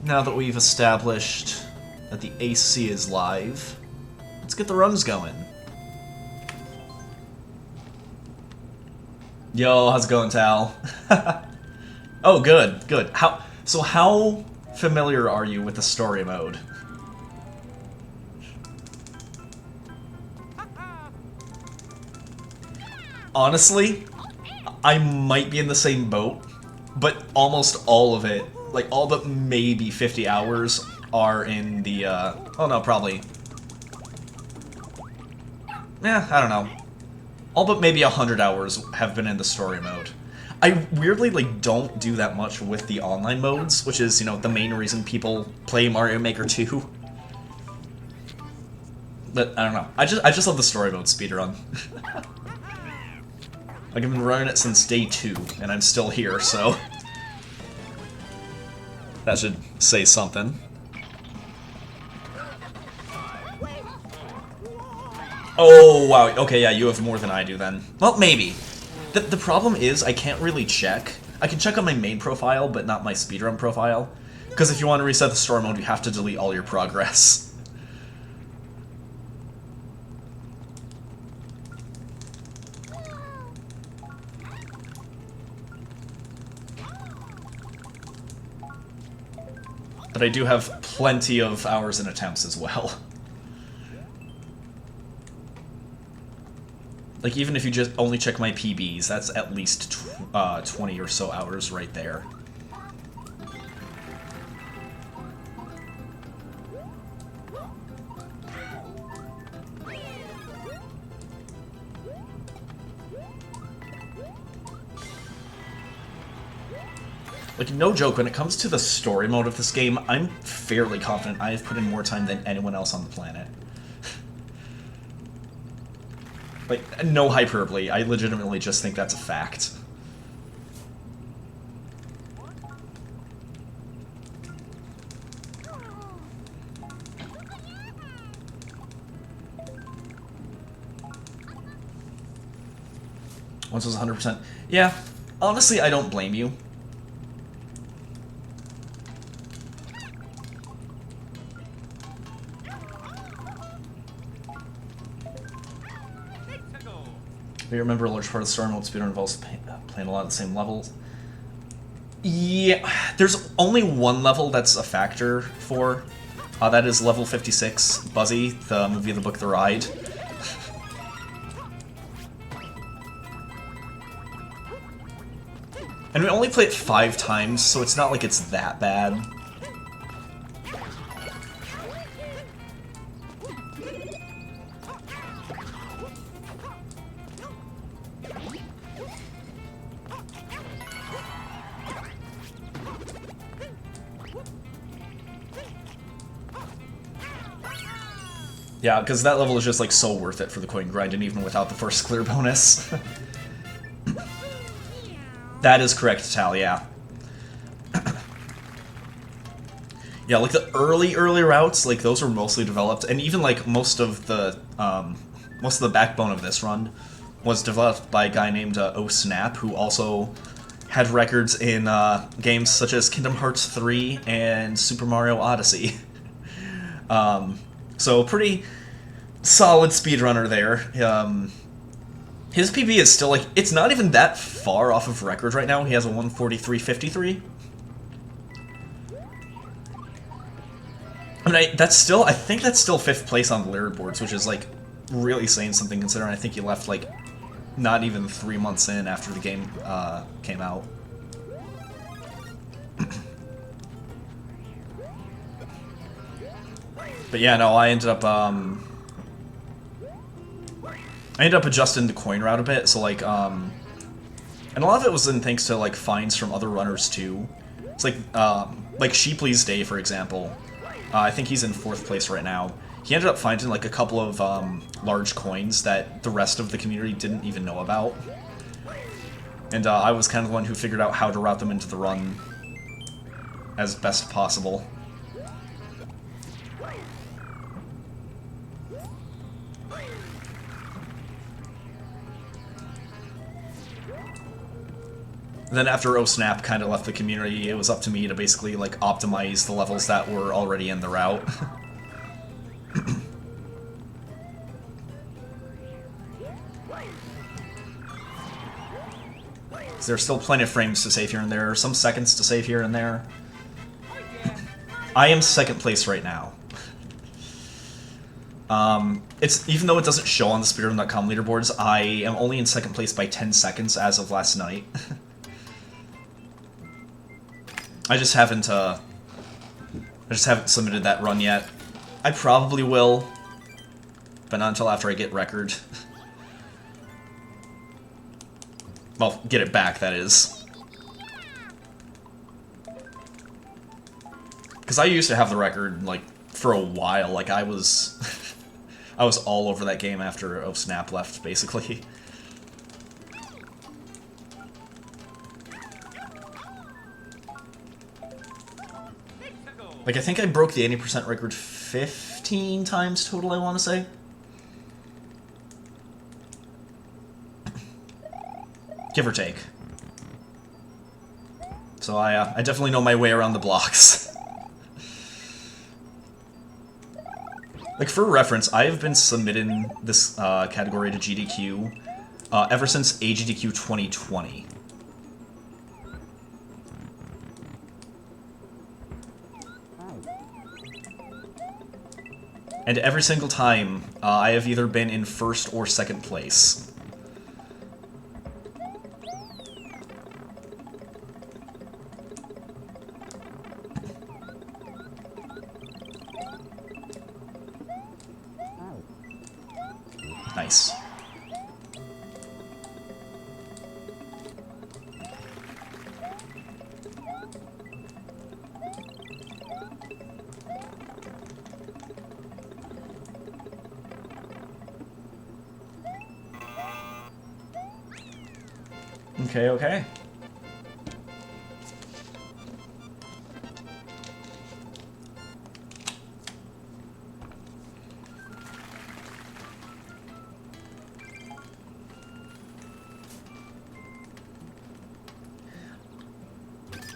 Now that we've established that the AC is live, let's get the runs going. Yo, how's it going, Tal? Oh, good, good. How familiar are you with the story mode? Honestly, I might be in the same boat, but almost all of it, like all but maybe 50 hours, are in the, oh no, probably. I don't know. All but maybe 100 hours have been in the story mode. I weirdly, like, don't do that much with the online modes, which is, you know, the main reason people play Mario Maker 2. But, I don't know. I just love the story mode speedrun. Like, I've been running it since day 2, and I'm still here, so... that should say something. Oh, wow. Okay, yeah, you have more than I do, then. Well, maybe. The problem is, I can't really check. I can check on my main profile, but not my speedrun profile. Because if you want to reset the story mode, you have to delete all your progress. But I do have plenty of hours and attempts as well. Like, even if you just only check my PBs, that's at least 20 or so hours right there. Like, no joke, when it comes to the story mode of this game, I'm fairly confident I have put in more time than anyone else on the planet. Like, no hyperbole, I legitimately just think that's a fact. Once was 100%. Yeah, honestly, I don't blame you. We remember a large part of the story mode speedrun involves playing a lot of the same levels. Yeah, there's only one level that's a factor for. That is level 56, Buzzy, the movie, the book, the ride. And we only play it 5 times, so it's not like it's that bad. Yeah, because that level is just, like, so worth it for the coin grind, and even without the first clear bonus. That is correct, Tal, yeah. Yeah, like, the early routes, like, those were mostly developed, and even, like, most of the backbone of this run was developed by a guy named Snap, who also had records in games such as Kingdom Hearts 3 and Super Mario Odyssey. So, pretty solid speedrunner there. His PB is still, like, it's not even that far off of record right now. He has a 143.53. I mean, I think that's still 5th place on the leaderboards, which is, like, really saying something considering I think he left, like, not even 3 months in after the game came out. But yeah, no, I ended up adjusting the coin route a bit, so, like, and a lot of it was in thanks to, like, finds from other runners, too. It's like Sheepley's Day, for example. I think he's in 4th place right now. He ended up finding, like, a couple of large coins that the rest of the community didn't even know about. And I was kind of the one who figured out how to route them into the run as best possible. Then after Oh Snap kind of left the community, it was up to me to basically like optimize the levels that were already in the route. There's still plenty of frames to save here and there, some seconds to save here and there. I am second place right now. It's even though it doesn't show on the speedrun.com leaderboards, I am only in second place by 10 seconds as of last night. I just haven't submitted that run yet. I probably will, but not until after I get record. Well, get it back, that is. Because I used to have the record, like, for a while. Like, I was... I was all over that game after Oh Snap left, basically. Like, I think I broke the 80% record 15 times total, I want to say. Give or take. So I definitely know my way around the blocks. Like, for reference, I have been submitting this category to GDQ ever since AGDQ 2020. And every single time, I have either been in first or second place. Nice. Okay, okay.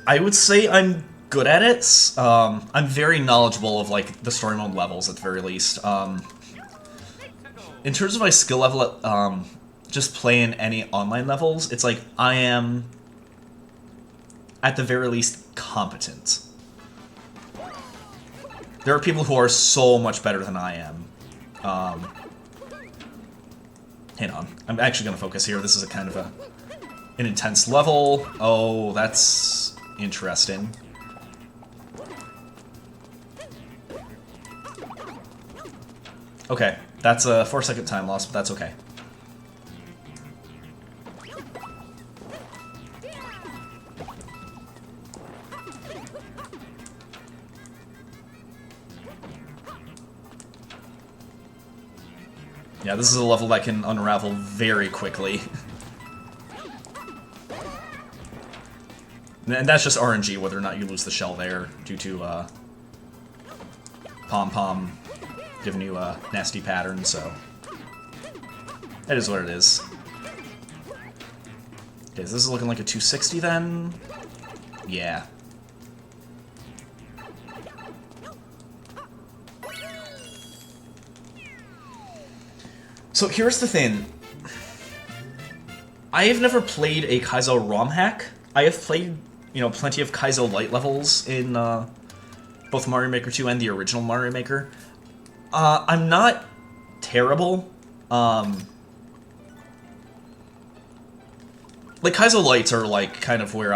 I would say I'm good at it. I'm very knowledgeable of, like, the story mode levels, at the very least. In terms of my skill level at, just playing any online levels, it's like, I am, at the very least, competent. There are people who are so much better than I am. Hang on. I'm actually going to focus here. This is a kind of an intense level. Oh, that's... interesting. Okay, that's a 4-second time loss, but that's okay. Yeah, this is a level that can unravel very quickly. And that's just RNG, whether or not you lose the shell there, due to, Pom-Pom giving you a nasty pattern, so... That is what it is. Okay, so this is looking like a 260 then? Yeah. So here's the thing. I have never played a Kaizo ROM hack. I have played, you know, plenty of Kaizo Light levels in both Mario Maker 2 and the original Mario Maker. I'm not terrible. Like, Kaizo Lights are, like, kind of where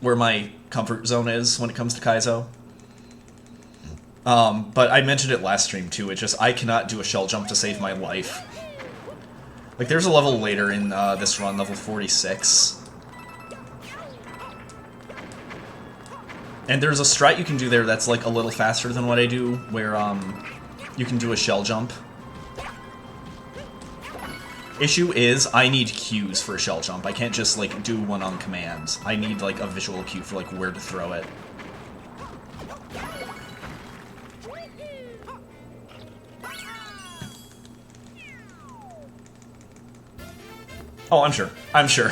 where my comfort zone is when it comes to Kaizo. But I mentioned it last stream, too. It's just, I cannot do a shell jump to save my life. Like, there's a level later in this run, level 46. And there's a strat you can do there that's, like, a little faster than what I do, where, you can do a shell jump. Issue is, I need cues for a shell jump. I can't just, like, do one on command. I need, like, a visual cue for, like, where to throw it. Oh, I'm sure. I'm sure.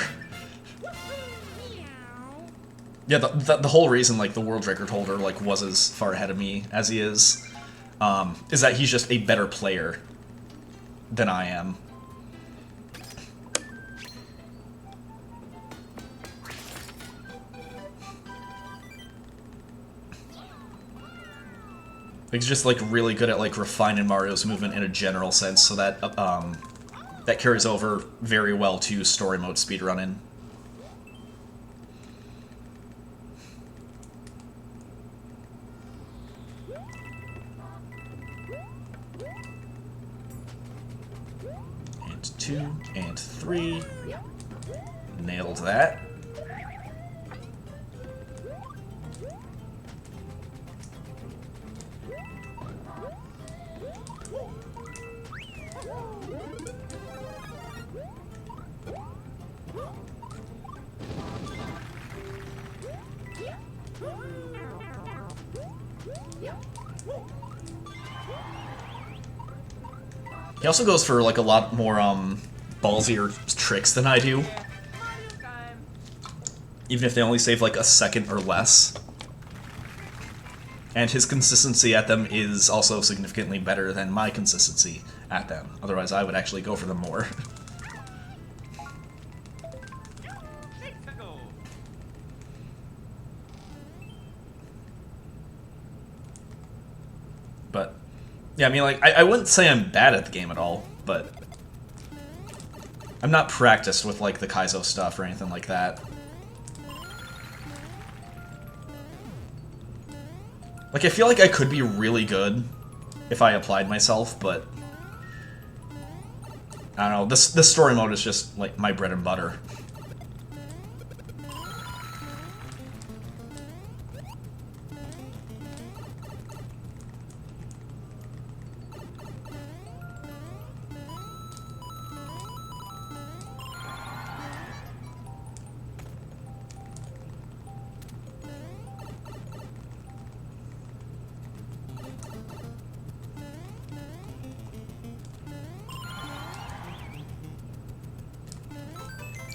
Yeah, the whole reason, like, the world record holder, like, was as far ahead of me as he is that he's just a better player than I am. He's just, like, really good at, like, refining Mario's movement in a general sense, so that, that carries over very well to story mode speedrunning. And 2, and 3. Nailed that. He also goes for, like, a lot more, ballsier tricks than I do. Even if they only save, like, a second or less. And his consistency at them is also significantly better than my consistency at them. Otherwise, I would actually go for them more. But, yeah, I mean, like, I wouldn't say I'm bad at the game at all, but I'm not practiced with, like, the Kaizo stuff or anything like that. Like, I feel like I could be really good if I applied myself, but I don't know, this story mode is just, like, my bread and butter.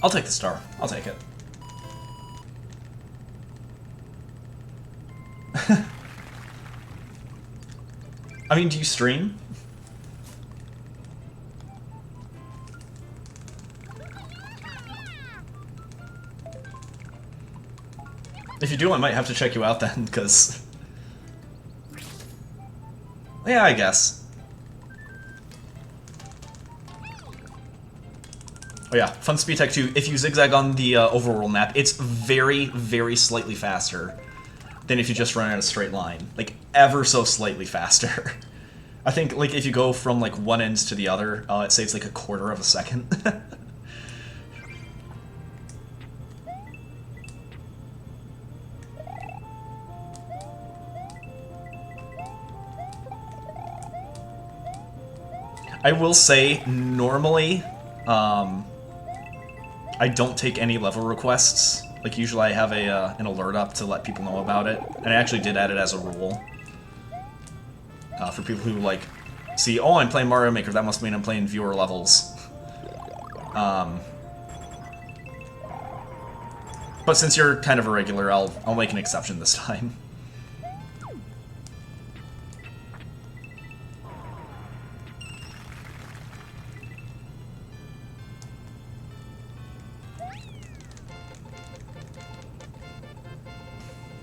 I'll take the star. I'll take it. I mean, do you stream? If you do, I might have to check you out then, because... Yeah, I guess. Oh yeah, Fun Speed Tech 2, if you zigzag on the overworld map, it's very, very slightly faster than if you just run in a straight line. Like, ever so slightly faster. I think, like, if you go from, like, one end to the other, it saves, like, 1/4 of a second. I will say, normally, I don't take any level requests. Like, usually I have an alert up to let people know about it. And I actually did add it as a rule. For people who, like, see, oh, I'm playing Mario Maker, that must mean I'm playing viewer levels. But since you're kind of a regular, I'll make an exception this time.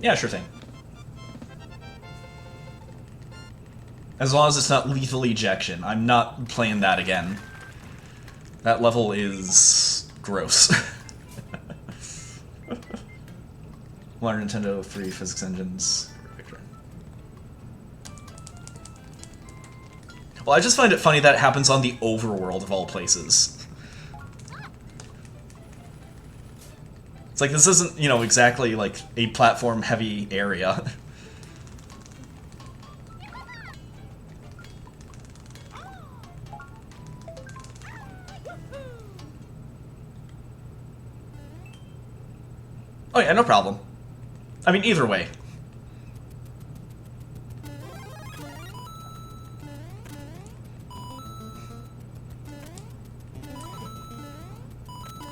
Yeah, sure thing. As long as it's not lethal ejection. I'm not playing that again. That level is gross. Learn Nintendo 3 physics engines. Well, I just find it funny that it happens on the overworld of all places. It's like, this isn't, you know, exactly, like, a platform-heavy area. Oh yeah, no problem. I mean, either way.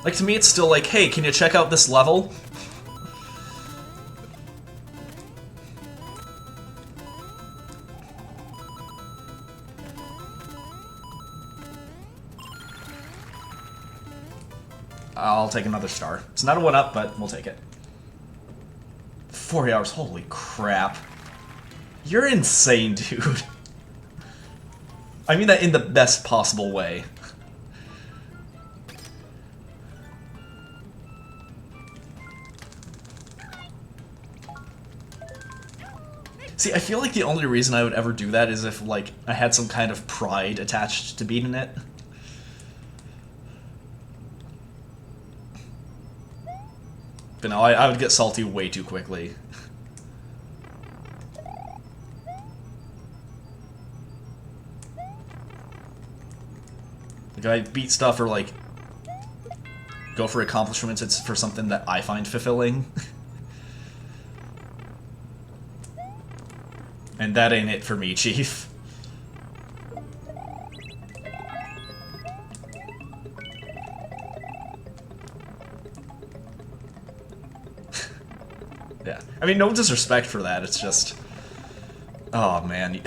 Like, to me, it's still like, hey, can you check out this level? I'll take another star. It's not a 1-up, but we'll take it. 40 hours, holy crap. You're insane, dude. I mean that in the best possible way. See, I feel like the only reason I would ever do that is if, like, I had some kind of pride attached to beating it. But no, I would get salty way too quickly. Like, I beat stuff or, like, go for accomplishments, it's for something that I find fulfilling. And that ain't it for me, Chief. Yeah. I mean, no disrespect for that, it's just... Oh, man.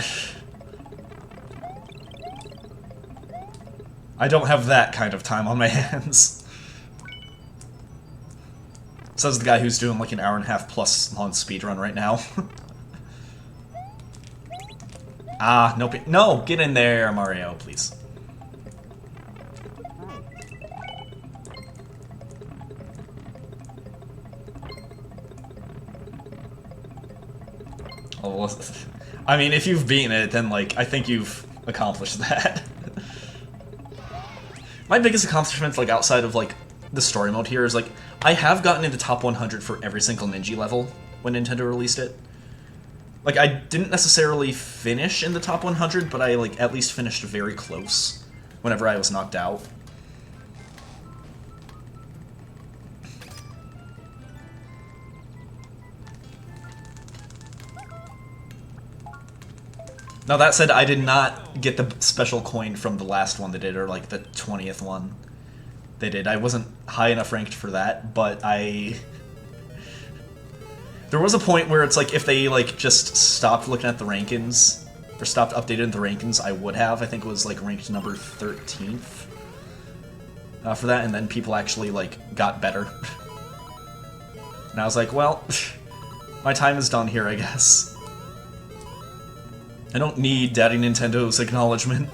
I don't have that kind of time on my hands. Says the guy who's doing like an hour-and-a-half plus on speedrun right now. Ah, nope. No, get in there, Mario, please. Oh, I mean, if you've beaten it, then, like, I think you've accomplished that. My biggest accomplishment, like, outside of, like, the story mode here is, like, I have gotten into top 100 for every single Ninja level when Nintendo released it. Like, I didn't necessarily finish in the top 100, but I, like, at least finished very close whenever I was knocked out. Now, that said, I did not get the special coin from the last one they did, or, like, the 20th one they did. I wasn't high enough ranked for that, but I... There was a point where it's like, if they, like, just stopped looking at the rankings, or stopped updating the rankings, I would have. I think it was, like, ranked number 13th for that, and then people actually, like, got better. And I was like, well, my time is done here, I guess. I don't need Daddy Nintendo's acknowledgement.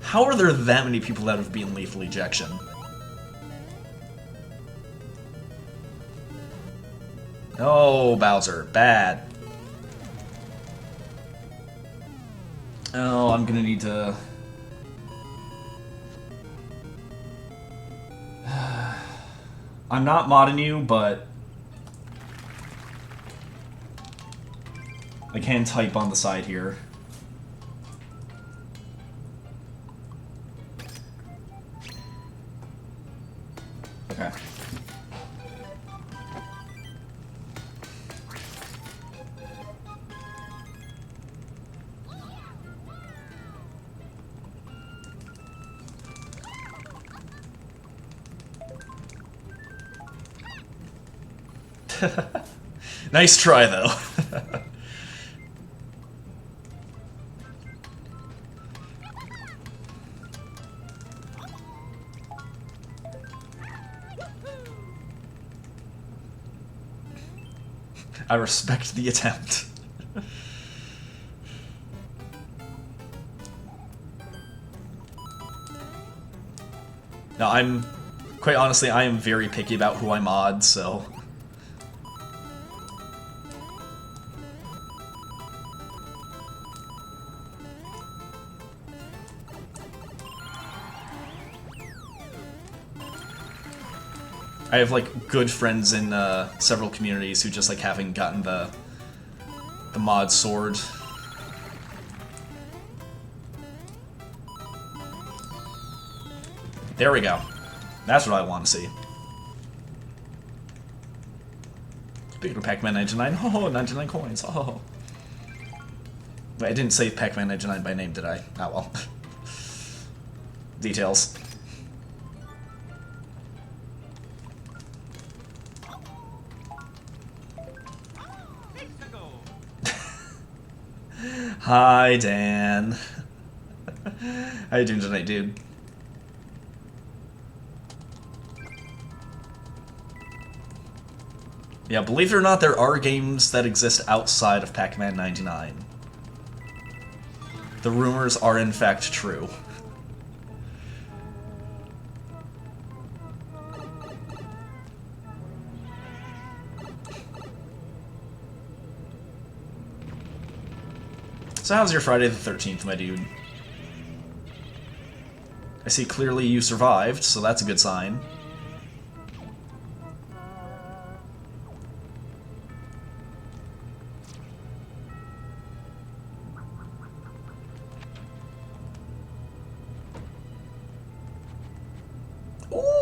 How are there that many people that have been lethal ejection? No, Bowser. Bad. Oh, I'm gonna need to... I'm not modding you, but... I can type on the side here. Okay. Nice try, though. I respect the attempt. Now, quite honestly, I am very picky about who I mod, so... I have, like, good friends in several communities who just, like, haven't gotten the mod sword. There we go. That's what I want to see. But Speaking of Pac-Man 99, oh, 99 coins, oh. Wait, I didn't say Pac-Man 99 by name, did I? Ah, well. Details. Hi, Dan. How you doing tonight, dude? Yeah, believe it or not, there are games that exist outside of Pac-Man 99. The rumors are in fact true. So how's your Friday the 13th, my dude? I see clearly you survived, so that's a good sign.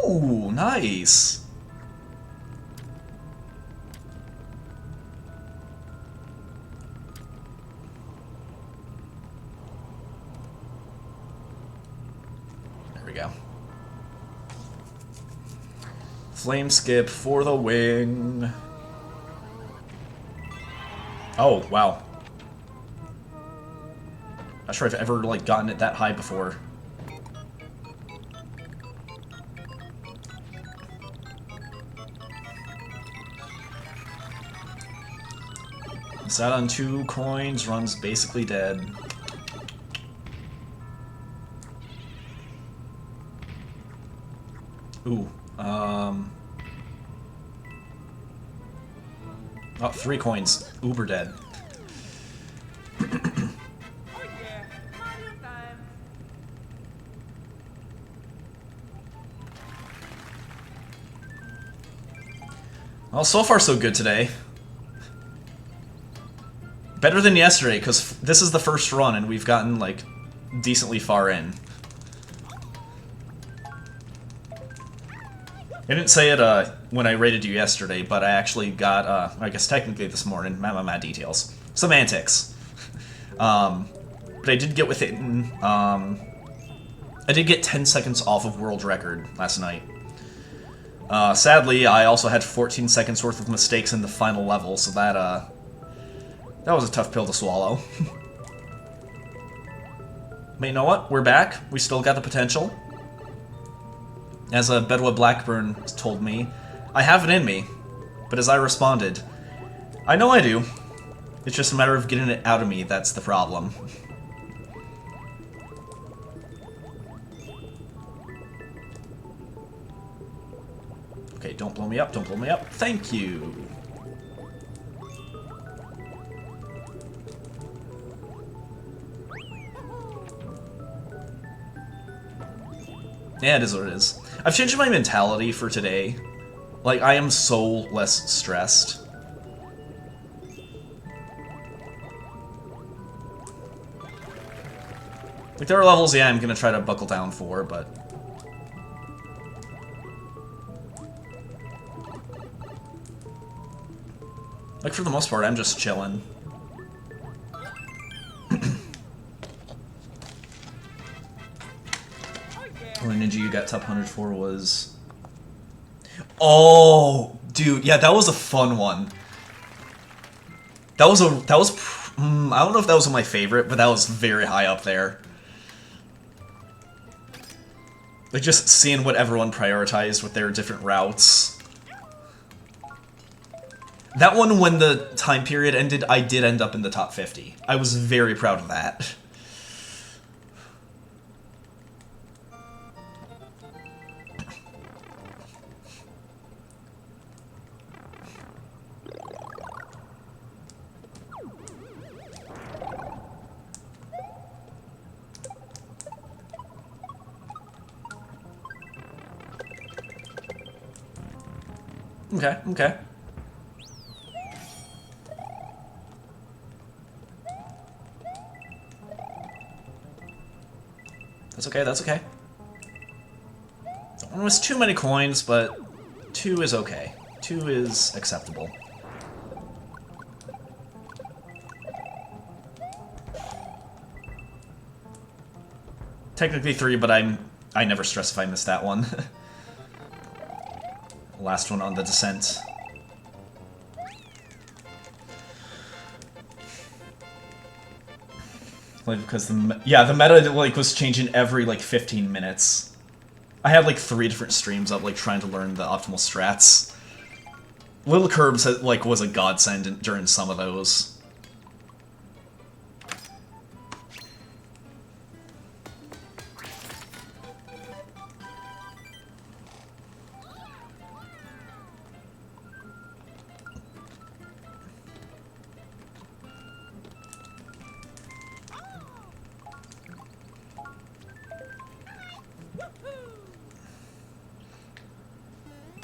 Ooh, nice! There we go. Flame skip for the wing. Oh, wow. Not sure I've ever, like, gotten it that high before. Sat on 2 coins, runs basically dead. Ooh, oh, 3 coins. Uber dead. Well, so far so good today. Better than yesterday, because this is the first run and we've gotten, like, decently far in. I didn't say it when I rated you yesterday, but I actually got, I guess technically this morning, mad details. Semantics. But I did get within, I did get 10 seconds off of world record last night. Sadly, I also had 14 seconds worth of mistakes in the final level, so that was a tough pill to swallow. But you know what? We're back. We still got the potential. As Bedwa Blackburn told me, I have it in me. But as I responded, I know I do. It's just a matter of getting it out of me that's the problem. Okay, don't blow me up, don't blow me up. Thank you. Yeah, it is what it is. I've changed my mentality for today. Like, I am so less stressed. Like, there are levels, yeah, I'm gonna try to buckle down for, but... like, for the most part, I'm just chilling. Only ninja you got top 100 for was... oh, dude, yeah, that was a fun one. I don't know if that was my favorite, but that was very high up there. Like, just seeing what everyone prioritized with their different routes. That one, when the time period ended, I did end up in the top 50. I was very proud of that. Okay, okay. That's okay, that's okay. Don't want to miss too many coins, but 2 is okay. 2 is acceptable. Technically 3, but I never stress if I missed that one. Last one on the descent. Like, because the meta like was changing every like 15 minutes. I had like 3 different streams up like trying to learn the optimal strats. Little Curbs like was a godsend during some of those.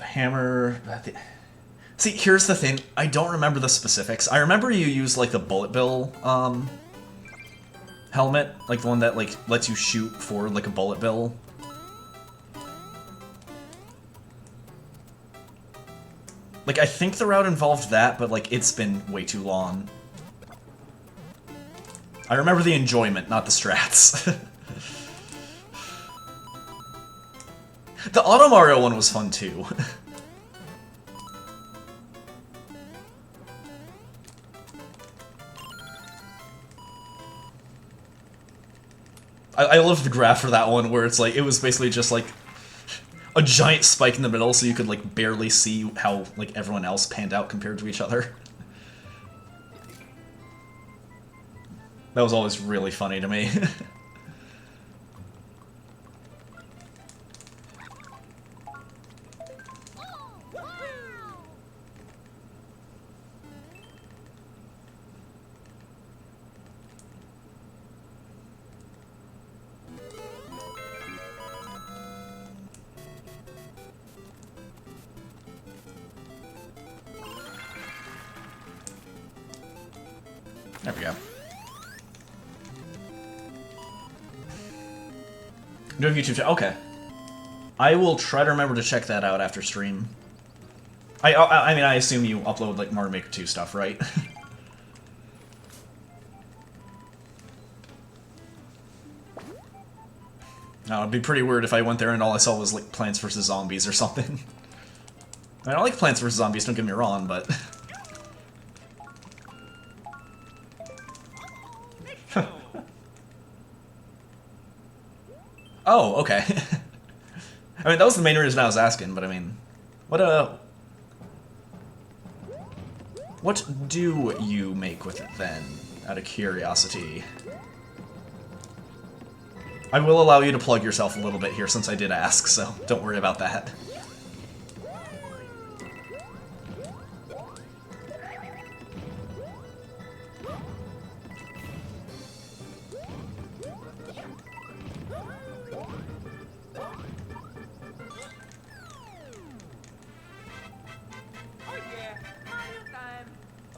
Hammer. See, here's the thing. I don't remember the specifics. I remember you use like the bullet bill helmet, like the one that like lets you shoot forward like a bullet bill. Like I think the route involved that, but like it's been way too long. I remember the enjoyment, not the strats. The Auto Mario one was fun too. I love the graph for that one, where it's like, it was basically just like a giant spike in the middle, so you could like barely see how like everyone else panned out compared to each other. That was always really funny to me. There we go. You have YouTube channel? Okay. I will try to remember to check that out after stream. I mean, I assume you upload, like, Mario Maker 2 stuff, right? No, it'd be pretty weird if I went there and all I saw was, like, Plants vs. Zombies or something. I mean, I like Plants vs. Zombies, don't get me wrong, but... Oh, okay. I mean, that was the main reason I was asking, but I mean... What do you make with it, then? Out of curiosity. I will allow you to plug yourself a little bit here, since I did ask, so don't worry about that.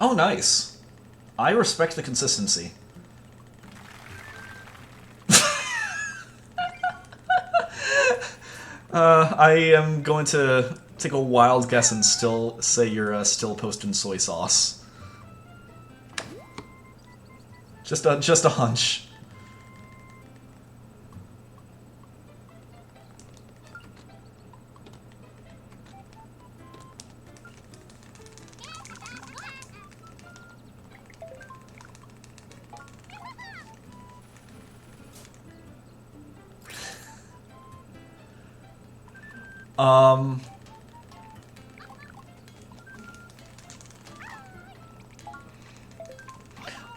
Oh, nice. I respect the consistency. I am going to take a wild guess and still say you're still posting soy sauce. Just a hunch.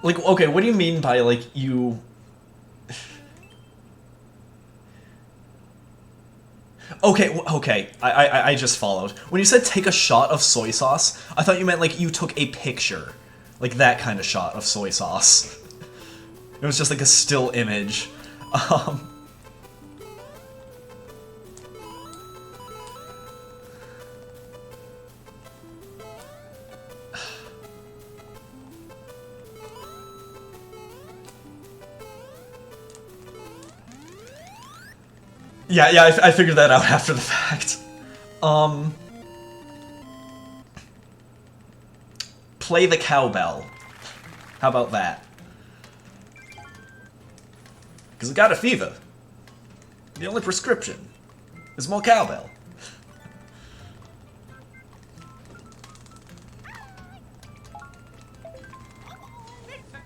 Like, okay, what do you mean by, like, you... Okay, I just followed. When you said take a shot of soy sauce, I thought you meant, like, you took a picture. Like, that kind of shot of soy sauce. It was just, like, a still image. Yeah, I figured that out after the fact. Play the cowbell. How about that? Because I got a fever. The only prescription is more cowbell.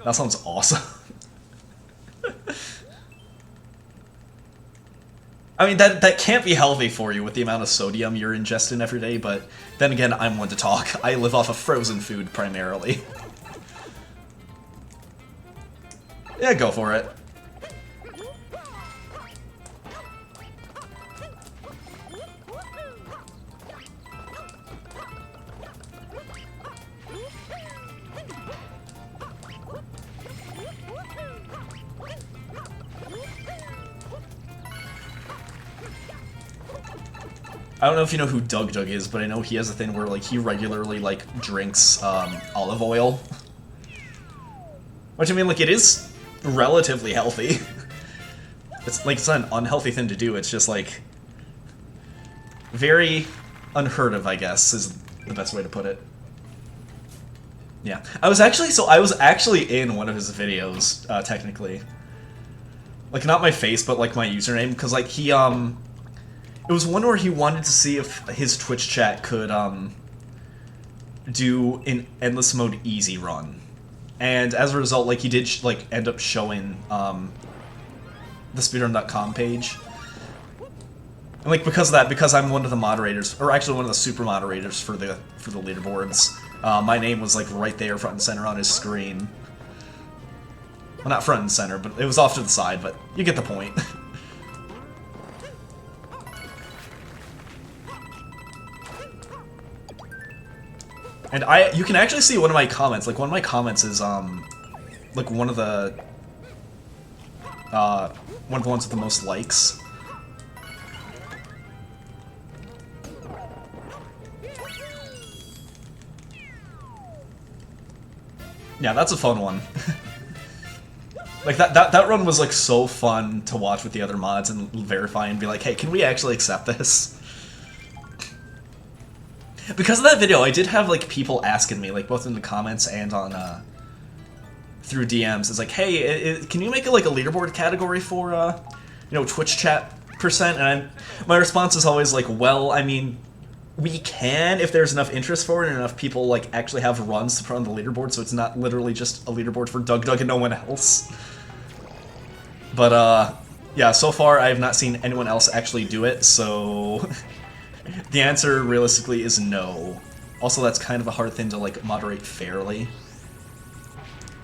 That sounds awesome. I mean, that can't be healthy for you with the amount of sodium you're ingesting every day, but then again, I'm one to talk. I live off of frozen food, primarily. Yeah, go for it. I don't know if you know who Dug Dug is, but I know he has a thing where, like, he regularly, like, drinks, olive oil. Which, I mean, like, it is relatively healthy. It's, like, it's not an unhealthy thing to do, it's just, like, very unheard of, I guess, is the best way to put it. Yeah. I was actually in one of his videos, technically. Like, not my face, but, like, my username, because, like, he, it was one where he wanted to see if his Twitch chat could, do an endless mode easy run. And as a result, like, he did, like, end up showing, the speedrun.com page. And, like, because of that, because I'm one of the moderators, or actually one of the super moderators for the leaderboards, my name was, like, right there front and center on his screen. Well, not front and center, but it was off to the side, but you get the point. And you can actually see one of my comments. Like, one of my comments is, like, one of the ones with the most likes. Yeah, that's a fun one. Like, that run was, like, so fun to watch with the other mods and verify and be like, hey, can we actually accept this? Because of that video, I did have, like, people asking me, like, both in the comments and on, through DMs. It's like, hey, can you make, like, a leaderboard category for, you know, Twitch chat percent? And my response is always, like, well, I mean, we can if there's enough interest for it and enough people, like, actually have runs to put on the leaderboard, so it's not literally just a leaderboard for Dug Dug and no one else. But, yeah, so far I have not seen anyone else actually do it, so... The answer, realistically, is no. Also, that's kind of a hard thing to, like, moderate fairly.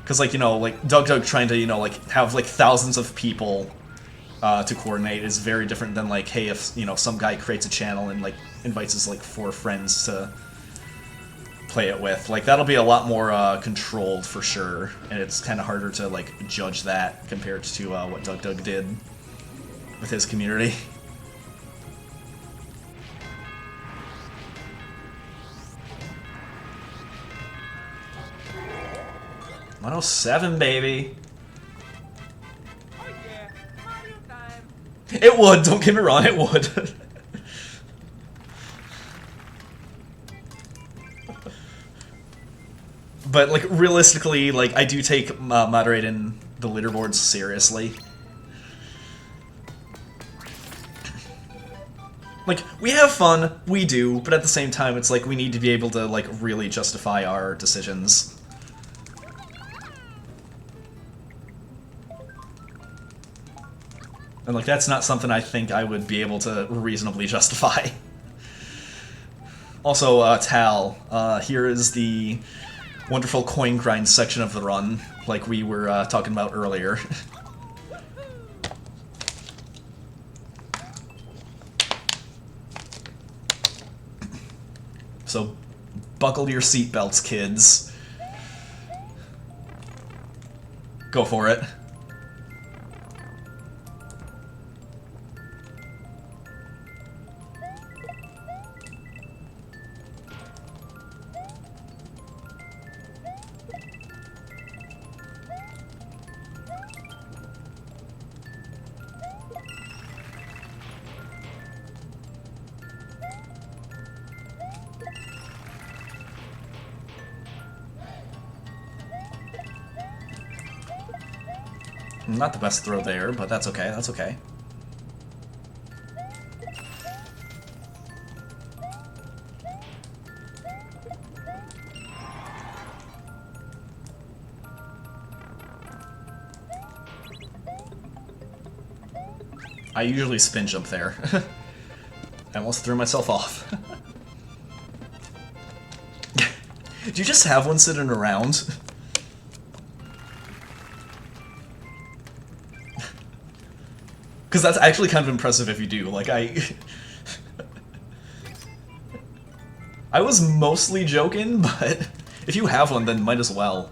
Because, like, you know, like, Dug Dug trying to, you know, like, have, like, thousands of people to coordinate is very different than, like, hey, if, you know, some guy creates a channel and, like, invites his, like, 4 friends to play it with. Like, that'll be a lot more controlled, for sure. And it's kind of harder to, like, judge that compared to what Dug Dug did with his community. 107, baby. Oh yeah, Mario time. It would, don't get me wrong, it would. But, like, realistically, like, I do take moderating the leaderboards seriously. Like, we have fun, we do, but at the same time, it's like we need to be able to, like, really justify our decisions. And, like, that's not something I think I would be able to reasonably justify. Also, Tal, here is the wonderful coin grind section of the run, like we were talking about earlier. So, buckle your seatbelts, kids. Go for it. Not the best throw there, but that's okay, that's okay. I usually spin jump there. I almost threw myself off. Do you just have one sitting around? Because that's actually kind of impressive if you do. Like, I was mostly joking, but if you have one, then might as well.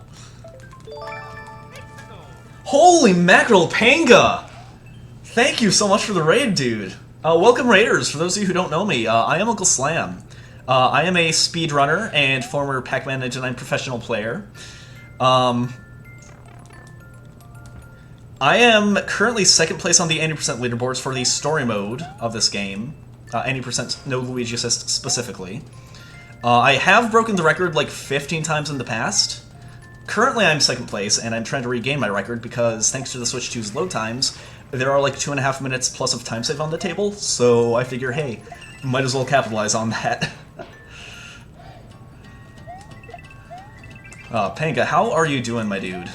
Holy mackerel, Panga! Thank you so much for the raid, dude. Welcome, Raiders. For those of you who don't know me, I am Uncle Slam. I am a speedrunner and former Pac-Man 99 professional player. I am currently second place on the 80% leaderboards for the story mode of this game. 80% no Luigi assist specifically. I have broken the record like 15 times in the past. Currently I'm second place, and I'm trying to regain my record because thanks to the Switch 2's load times, there are like 2.5 minutes plus of time save on the table, so I figure, hey, might as well capitalize on that. Panga, how are you doing, my dude?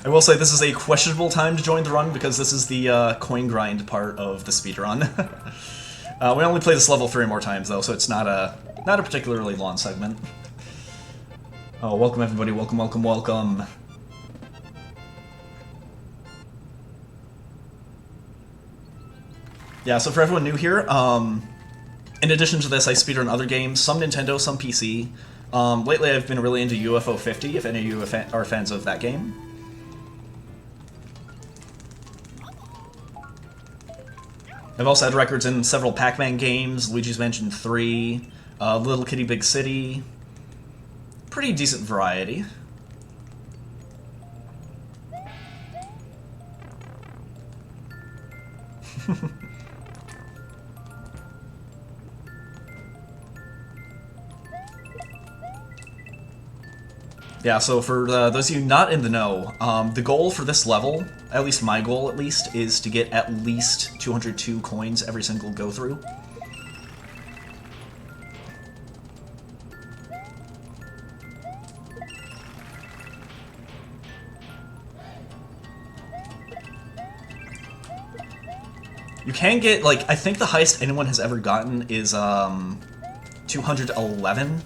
I will say this is a questionable time to join the run because this is the coin grind part of the speedrun. We only play this level 3 more times though, so it's not a particularly long segment. Oh, welcome everybody, welcome, welcome, welcome. Yeah, so for everyone new here, in addition to this, I speedrun other games, some Nintendo, some PC. Lately I've been really into UFO 50, if any of you are fans of that game. I've also had records in several Pac-Man games, Luigi's Mansion 3, Little Kitty Big City. Pretty decent variety. Yeah, so for those of you not in the know, the goal for this level, at least my goal at least, is to get at least 202 coins every single go-through. You can get, like, I think the highest anyone has ever gotten is 211.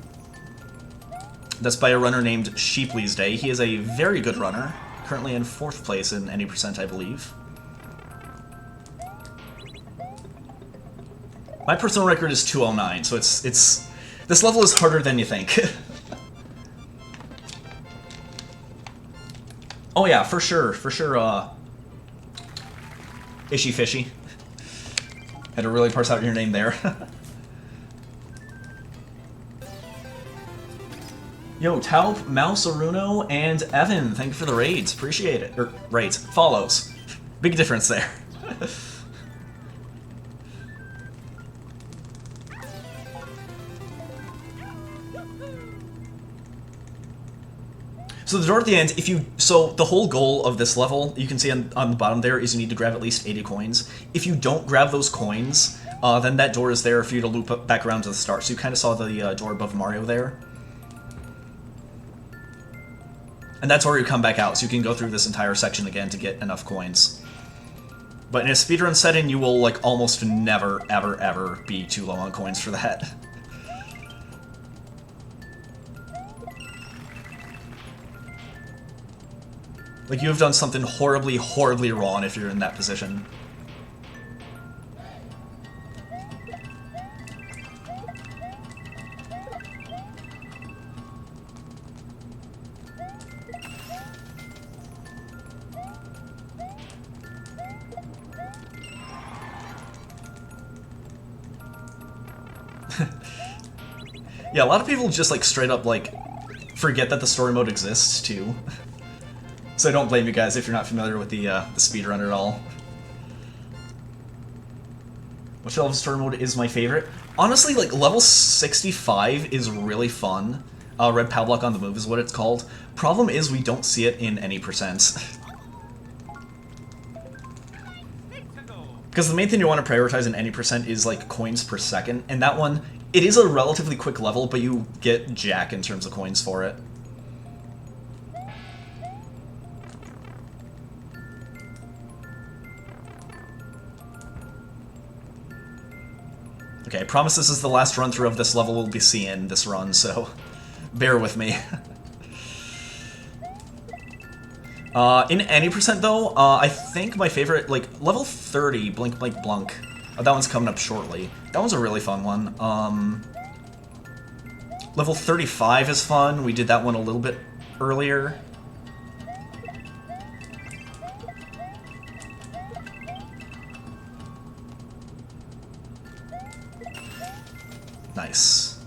That's by a runner named Sheepley's Day. He is a very good runner, currently in 4th place in any percent, I believe. My personal record is 209, so it's this level is harder than you think. Oh yeah, for sure, Ishy Fishy. Had to really parse out your name there. Yo, Taup, Mouse, Aruno, and Evan, thank you for the raids. Appreciate it. Or, raids. Follows. Big difference there. So the door at the end, so the whole goal of this level, you can see on the bottom there, is you need to grab at least 80 coins. If you don't grab those coins, then that door is there for you to loop back around to the start. So you kind of saw the door above Mario there. And that's where you come back out, so you can go through this entire section again to get enough coins. But in a speedrun setting, you will, like, almost never, ever, ever be too low on coins for that. Like, you have done something horribly, horribly wrong if you're in that position. Yeah, a lot of people just, like, straight up, like, forget that the story mode exists, too. So I don't blame you guys if you're not familiar with the speedrun at all. Which level of story mode is my favorite? Honestly, like, level 65 is really fun. Red Pow Block on the Move is what it's called. Problem is we don't see it in any percents. Because the main thing you want to prioritize in any percent is, like, coins per second, and that one, it is a relatively quick level, but you get jack in terms of coins for it. Okay, I promise this is the last run-through of this level we'll be seeing this run, so bear with me. In any percent, though, I think my favorite, like, level 30, Blink, Blink, Blunk, that one's coming up shortly. That one's a really fun one. Level 35 is fun. We did that one a little bit earlier. Nice.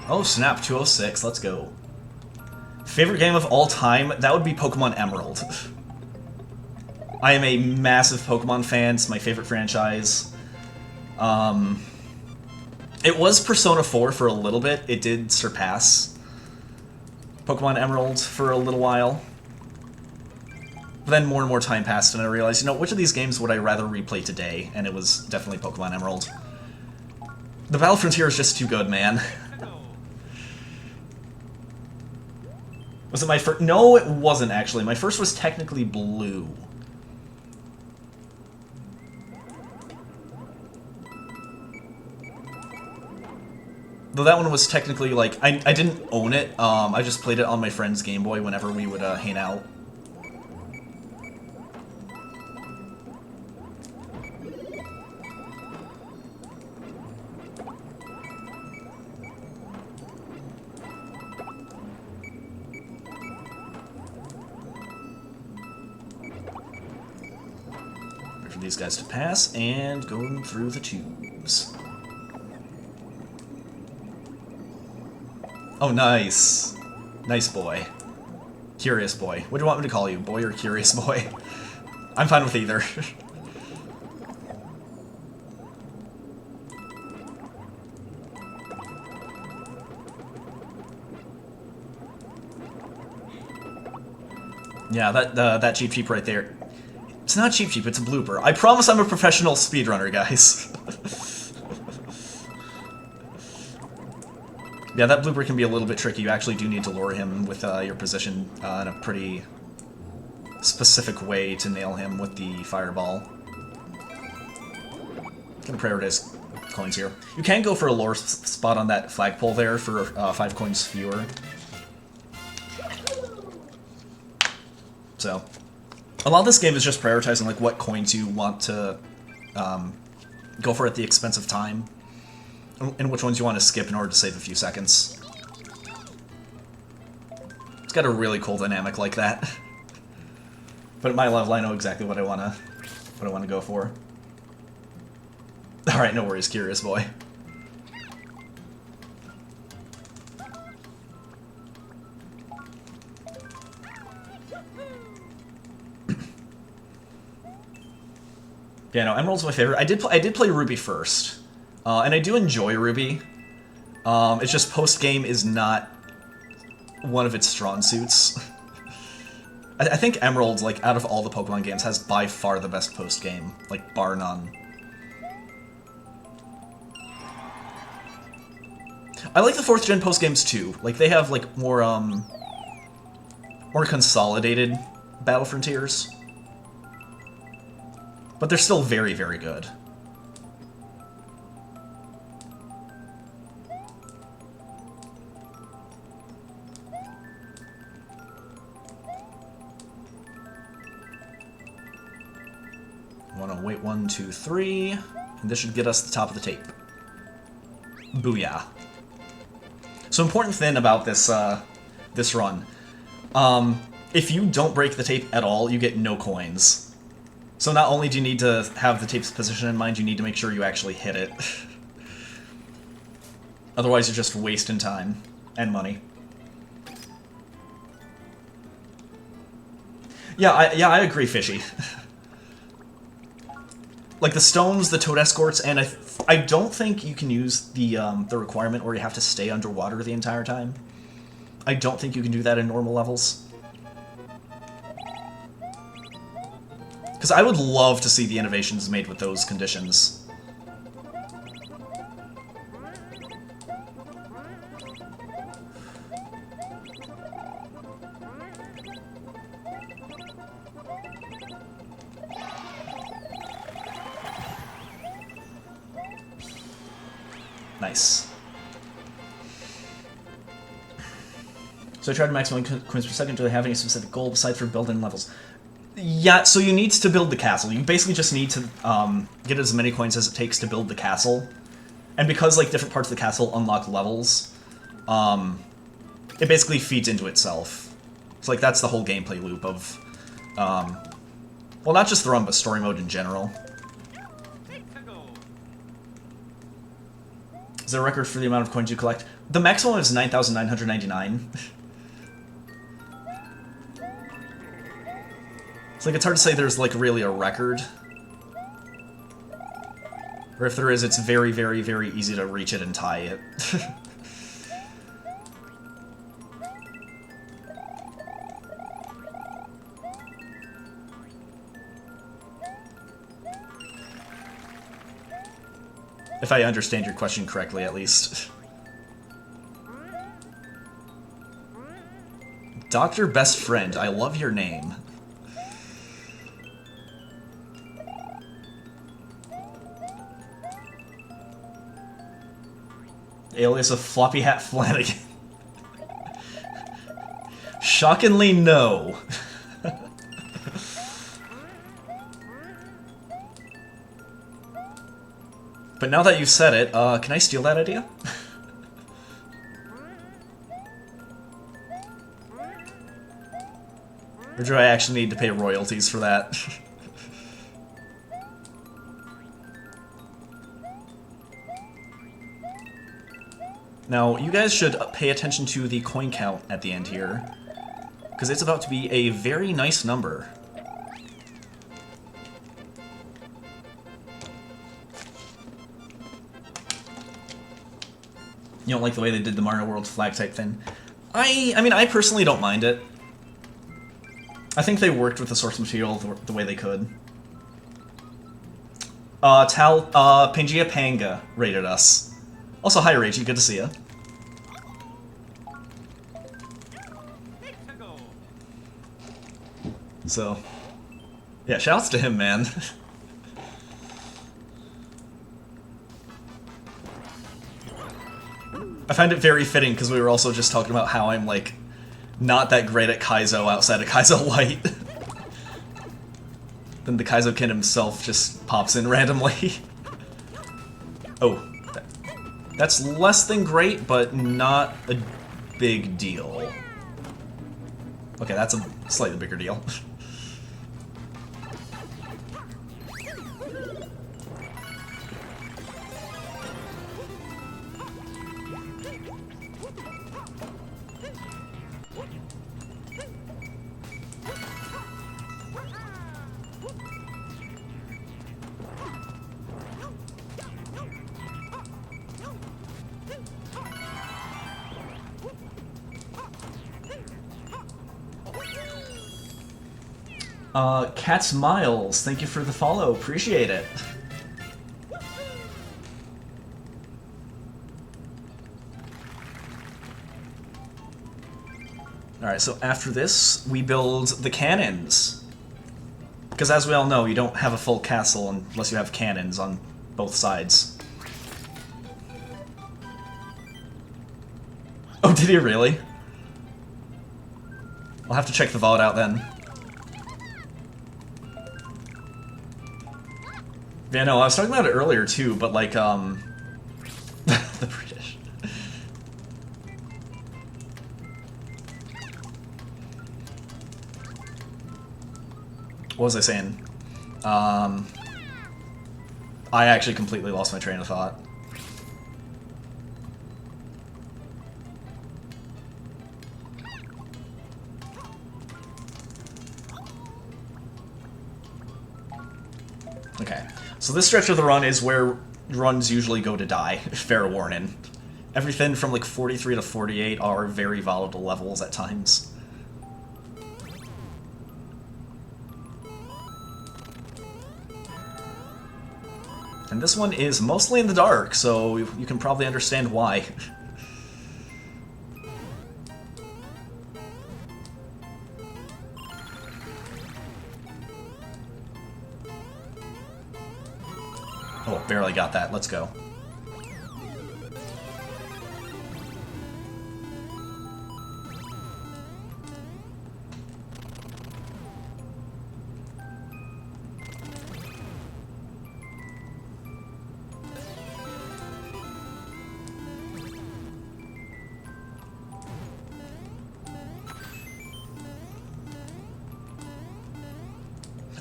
Oh, snap, 206, let's go. Favorite game of all time? That would be Pokemon Emerald. I am a massive Pokemon fan, it's my favorite franchise. It was Persona 4 for a little bit, it did surpass Pokemon Emerald for a little while. But then more and more time passed and I realized, you know, which of these games would I rather replay today? And it was definitely Pokemon Emerald. The Battle Frontier is just too good, man. Was it my first? No, it wasn't actually. My first was technically Blue. Though that one was technically, like, I didn't own it. I just played it on my friend's Game Boy whenever we would hang out. These guys to pass, and going through the tubes. Oh, nice. Nice boy. Curious boy. What do you want me to call you? Boy or curious boy? I'm fine with either. Yeah, that Cheep Cheep right there. It's not Cheep Cheep, it's a blooper. I promise I'm a professional speedrunner, guys. Yeah, that blooper can be a little bit tricky. You actually do need to lure him with your position in a pretty specific way to nail him with the fireball. Gonna prioritize coins here. You can go for a lure spot on that flagpole there for 5 coins fewer. So, a lot of this game is just prioritizing like what coins you want to go for at the expense of time, and which ones you want to skip in order to save a few seconds. It's got a really cool dynamic like that. But at my level, I know exactly what I wanna go for. All right, no worries, curious boy. Yeah, no, Emerald's my favorite. I did play Ruby first, and I do enjoy Ruby. It's just post-game is not one of its strong suits. I think Emerald, like, out of all the Pokemon games, has by far the best post-game, like, bar none. I like the 4th gen post-games too. Like, they have, like, more consolidated Battle Frontiers. But they're still very, very good. Want to wait 1, 2, 3, and this should get us the top of the tape. Booyah. So important thing about this this run, if you don't break the tape at all, you get no coins. So not only do you need to have the tape's position in mind, you need to make sure you actually hit it. Otherwise you're just wasting time and money. Yeah, I agree, Fishy. Like the stones, the toad escorts, and I don't think you can use the requirement where you have to stay underwater the entire time. I don't think you can do that in normal levels. Because I would love to see the innovations made with those conditions. Nice. So I tried to maximum coins per second. Do they have any specific goal besides for building levels? Yeah, so you need to build the castle. You basically just need to get as many coins as it takes to build the castle. And because like different parts of the castle unlock levels, it basically feeds into itself. So like that's the whole gameplay loop of, well, not just the run, but story mode in general. Is there a record for the amount of coins you collect? The maximum is 9,999. It's like, it's hard to say there's like really a record. Or if there is, it's very, very, very easy to reach it and tie it. If I understand your question correctly, at least. Dr. Best Friend, I love your name. Alias of Floppy Hat Flanagan. Shockingly, no. But now that you've said it, can I steal that idea? Or do I actually need to pay royalties for that? Now, you guys should pay attention to the coin count at the end here, because it's about to be a very nice number. You don't like the way they did the Mario World flag type thing? I mean, I personally don't mind it. I think they worked with the source material the way they could. Pangea Panga rated us. Also, hi Luigi, good to see you. So, yeah, shoutouts to him, man. I find it very fitting because we were also just talking about how I'm, like, not that great at Kaizo outside of Kaizo Light. Then the Kaizo Kid himself just pops in randomly. Oh. That's less than great, but not a big deal. Okay, that's a slightly bigger deal. Cat's Miles, thank you for the follow, appreciate it. Alright, so after this, we build the cannons. Because as we all know, you don't have a full castle unless you have cannons on both sides. Oh, did he really? I'll have to check the vault out then. Yeah, no, I was talking about it earlier too, but like, the British. What was I saying? I actually completely lost my train of thought. Okay. So this stretch of the run is where runs usually go to die, fair warning. Everything from like 43 to 48 are very volatile levels at times. And this one is mostly in the dark, so you can probably understand why. Oh, barely got that. Let's go.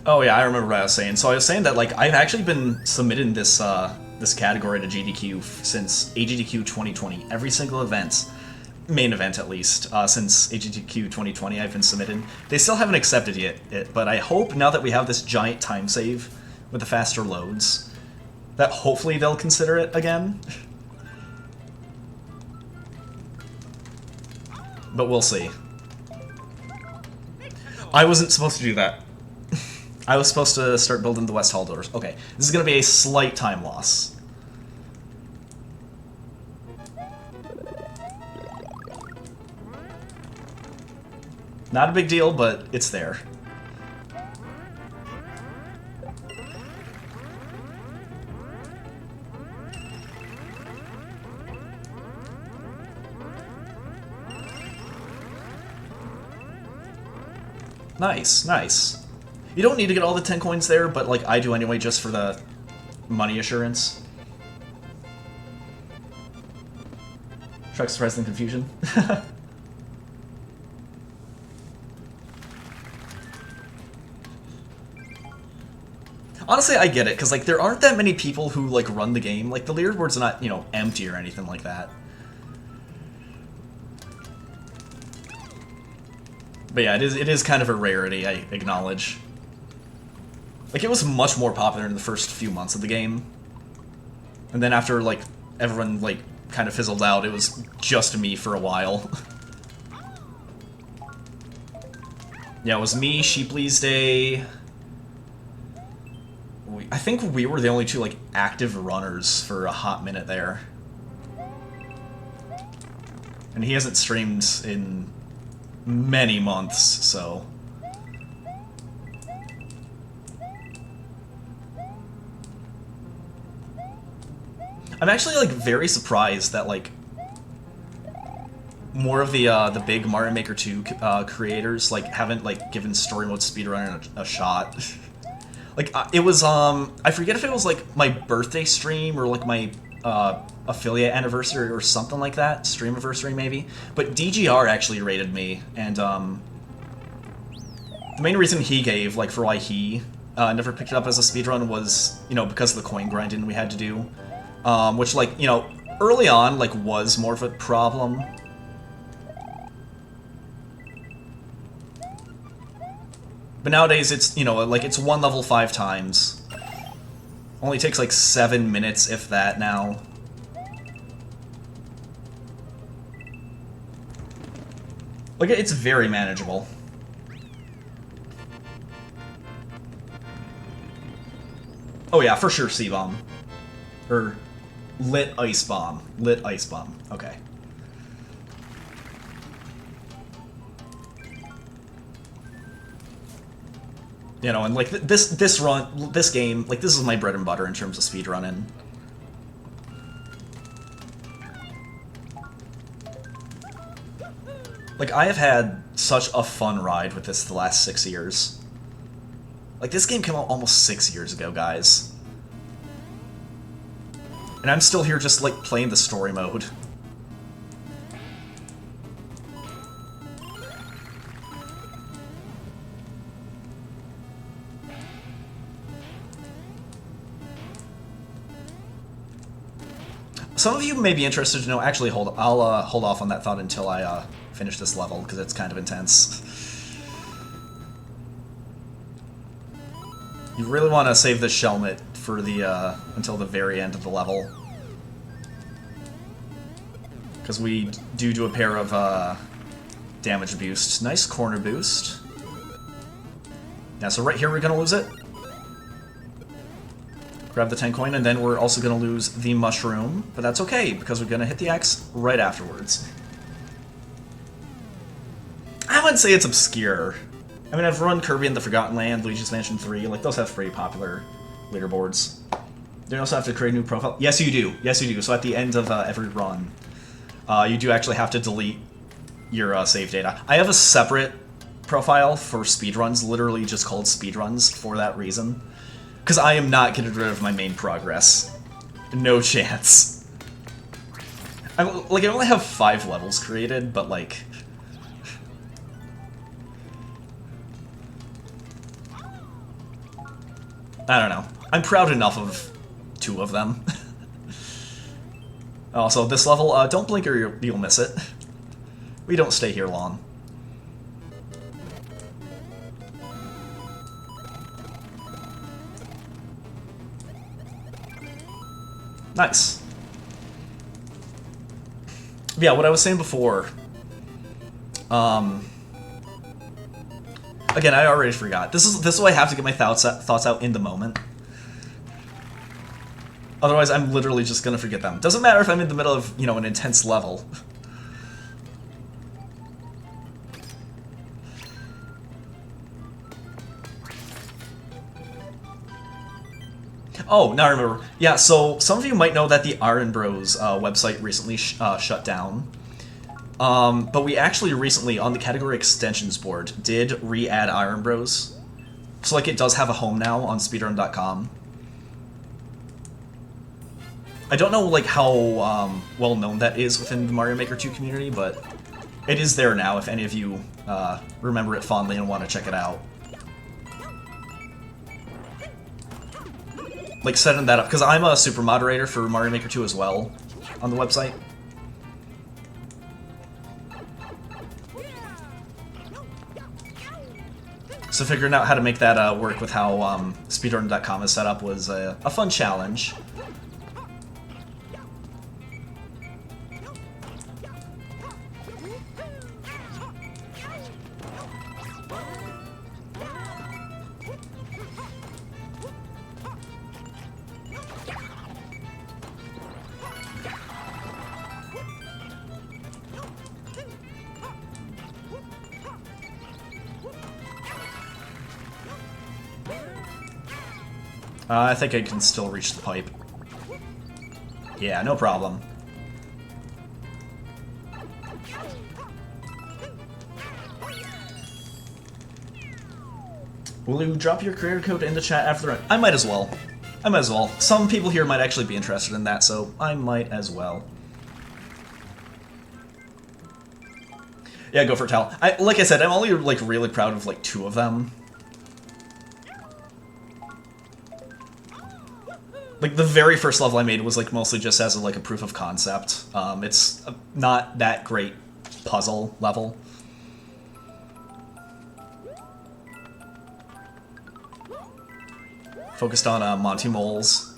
Oh yeah, I remember what I was saying. So I was saying that like I've actually been submitting this this category to GDQ since AGDQ 2020. Every single event, main event at least, since AGDQ 2020 I've been submitting. They still haven't accepted it, but I hope now that we have this giant time save with the faster loads, that hopefully they'll consider it again. But we'll see. I wasn't supposed to do that. I was supposed to start building the West Hall doors. Okay, this is going to be a slight time loss. Not a big deal, but it's there. Nice, nice. You don't need to get all the 10 coins there, but like I do anyway, just for the money assurance. Truck surprise and confusion. Honestly, I get it, because like there aren't that many people who like run the game. Like the leaderboard's not, you know, empty or anything like that. But yeah, it is kind of a rarity, I acknowledge. Like, it was much more popular in the first few months of the game. And then after, like, everyone, like, kind of fizzled out, it was just me for a while. Yeah, it was me, Sheepley's Day. I think we were the only two, like, active runners for a hot minute there. And he hasn't streamed in many months, so... I'm actually, like, very surprised that, like, more of the big Mario Maker 2 creators, like, haven't, like, given story mode speedrunning a shot. Like, it was, I forget if it was, like, my birthday stream or, like, my, affiliate anniversary or something like that. Stream anniversary, maybe. But DGR actually rated me, and, the main reason he gave, like, for why he, never picked it up as a speedrun was, you know, because of the coin grinding we had to do. Which, like, you know, early on, like, was more of a problem. But nowadays, it's, you know, like, it's one level 5 times. Only takes, like, 7 minutes, if that, now. Like, it's very manageable. Oh yeah, for sure, C-Bomb. Or... Lit Ice Bomb. Lit Ice Bomb. Okay. You know, and like this game, like this is my bread and butter in terms of speedrunning. Like I have had such a fun ride with this the last 6 years. Like this game came out almost 6 years ago, guys. And I'm still here just, like, playing the story mode. Some of you may be interested to know... Actually, I'll hold off on that thought until I finish this level, because it's kind of intense. You really want to save this Shelmet for the, until the very end of the level. Because we do a pair of, damage boosts. Nice corner boost. Yeah, so right here we're gonna lose it. Grab the 10 coin, and then we're also gonna lose the mushroom. But that's okay, because we're gonna hit the X right afterwards. I wouldn't say it's obscure. I mean, I've run Kirby and the Forgotten Land, Luigi's Mansion 3, like, those have pretty popular leaderboards. Do you also have to create a new profile? Yes, you do. Yes, you do. So at the end of every run, you do actually have to delete your save data. I have a separate profile for speedruns, literally just called speedruns for that reason. Because I am not getting rid of my main progress. No chance. I only have 5 levels created, but, like... I don't know. I'm proud enough of 2 of them. Also, this level, don't blink or you'll miss it. We don't stay here long. Nice. Yeah, what I was saying before. Again, I already forgot. This is why I have to get my thoughts out in the moment. Otherwise, I'm literally just gonna forget them. Doesn't matter if I'm in the middle of, you know, an intense level. Oh, now I remember. Yeah, so some of you might know that the Iron Bros website recently shut down. But we actually recently, on the category extensions board, did re-add Iron Bros. So, like, it does have a home now on speedrun.com. I don't know, like, how well known that is within the Mario Maker 2 community, but it is there now if any of you remember it fondly and want to check it out. Like, setting that up, because I'm a super moderator for Mario Maker 2 as well on the website. So figuring out how to make that work with how speedrun.com is set up was a fun challenge. I think I can still reach the pipe. Yeah, no problem. Will you drop your creator code in the chat after the run? I might as well. I might as well. Some people here might actually be interested in that, so I might as well. Yeah, go for it, Tal. Like I said, I'm only like really proud of like 2 of them. Like, the very first level I made was, like, mostly just as, like, a proof of concept. It's not that great puzzle level. Focused on Monty Moles.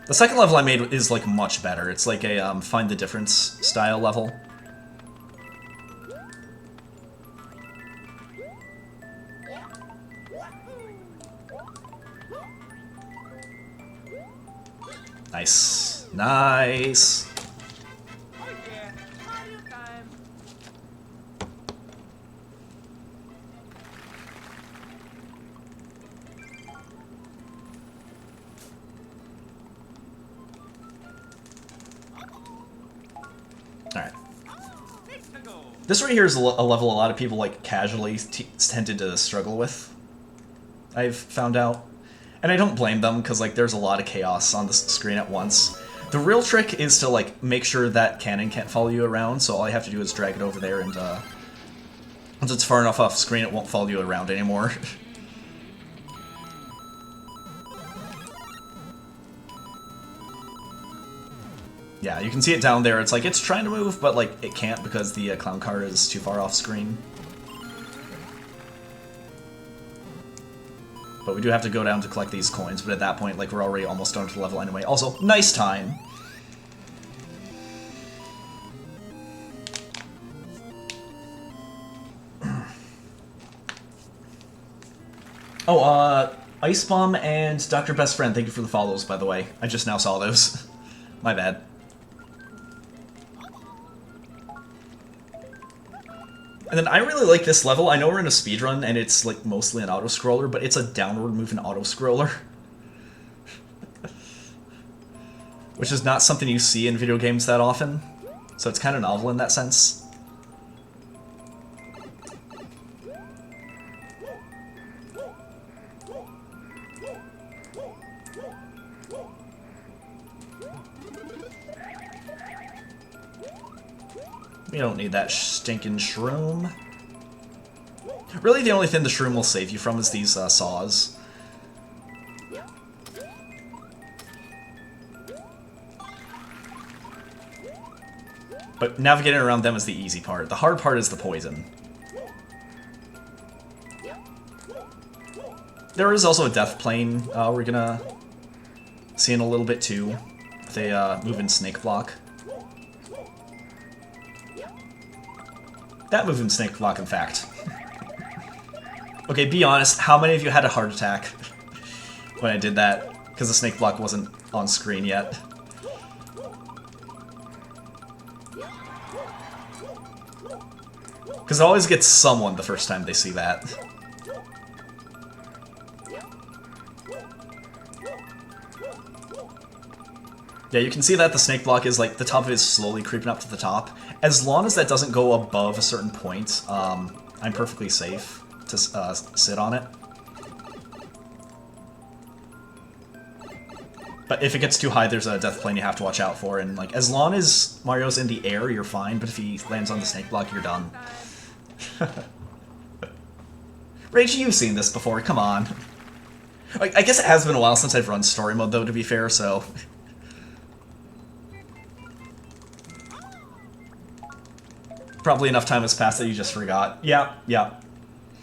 The second level I made is, like, much better. It's like a Find the Difference style level. Nice. Nice. Oh yeah, Mario time. Alright. Six to go. This right here is a level a lot of people, like, casually tended to struggle with. I've found out. And I don't blame them, because, like, there's a lot of chaos on the screen at once. The real trick is to, like, make sure that cannon can't follow you around, so all you have to do is drag it over there, and, once it's far enough off screen, it won't follow you around anymore. Yeah, you can see it down there. It's like, it's trying to move, but, like, it can't because the clown car is too far off screen. But we do have to go down to collect these coins, but at that point, like, we're already almost done with the level anyway. Also, nice time! Oh, Ice Bomb and Dr. Best Friend, thank you for the follows, by the way. I just now saw those. My bad. And then I really like this level. I know we're in a speedrun, and it's, like, mostly an auto-scroller, but it's a downward-moving auto-scroller. Which is not something you see in video games that often. So it's kind of novel in that sense. We don't need that stinking shroom. Really, the only thing the shroom will save you from is these saws. But navigating around them is the easy part. The hard part is the poison. There is also a death plane we're gonna see in a little bit too. If they move in snake block. That moved in snake block, in fact. Okay, be honest, how many of you had a heart attack when I did that? Because the snake block wasn't on screen yet. Because it always gets someone the first time they see that. Yeah, you can see that the snake block is like, the top of it is slowly creeping up to the top. As long as that doesn't go above a certain point, I'm perfectly safe to sit on it. But if it gets too high, there's a death plane you have to watch out for, and like, as long as Mario's in the air, you're fine, but if he lands on the snake block, you're done. Rage, you've seen this before, come on. I guess it has been a while since I've run story mode, though, to be fair, so... Probably enough time has passed that you just forgot. Yeah, yeah.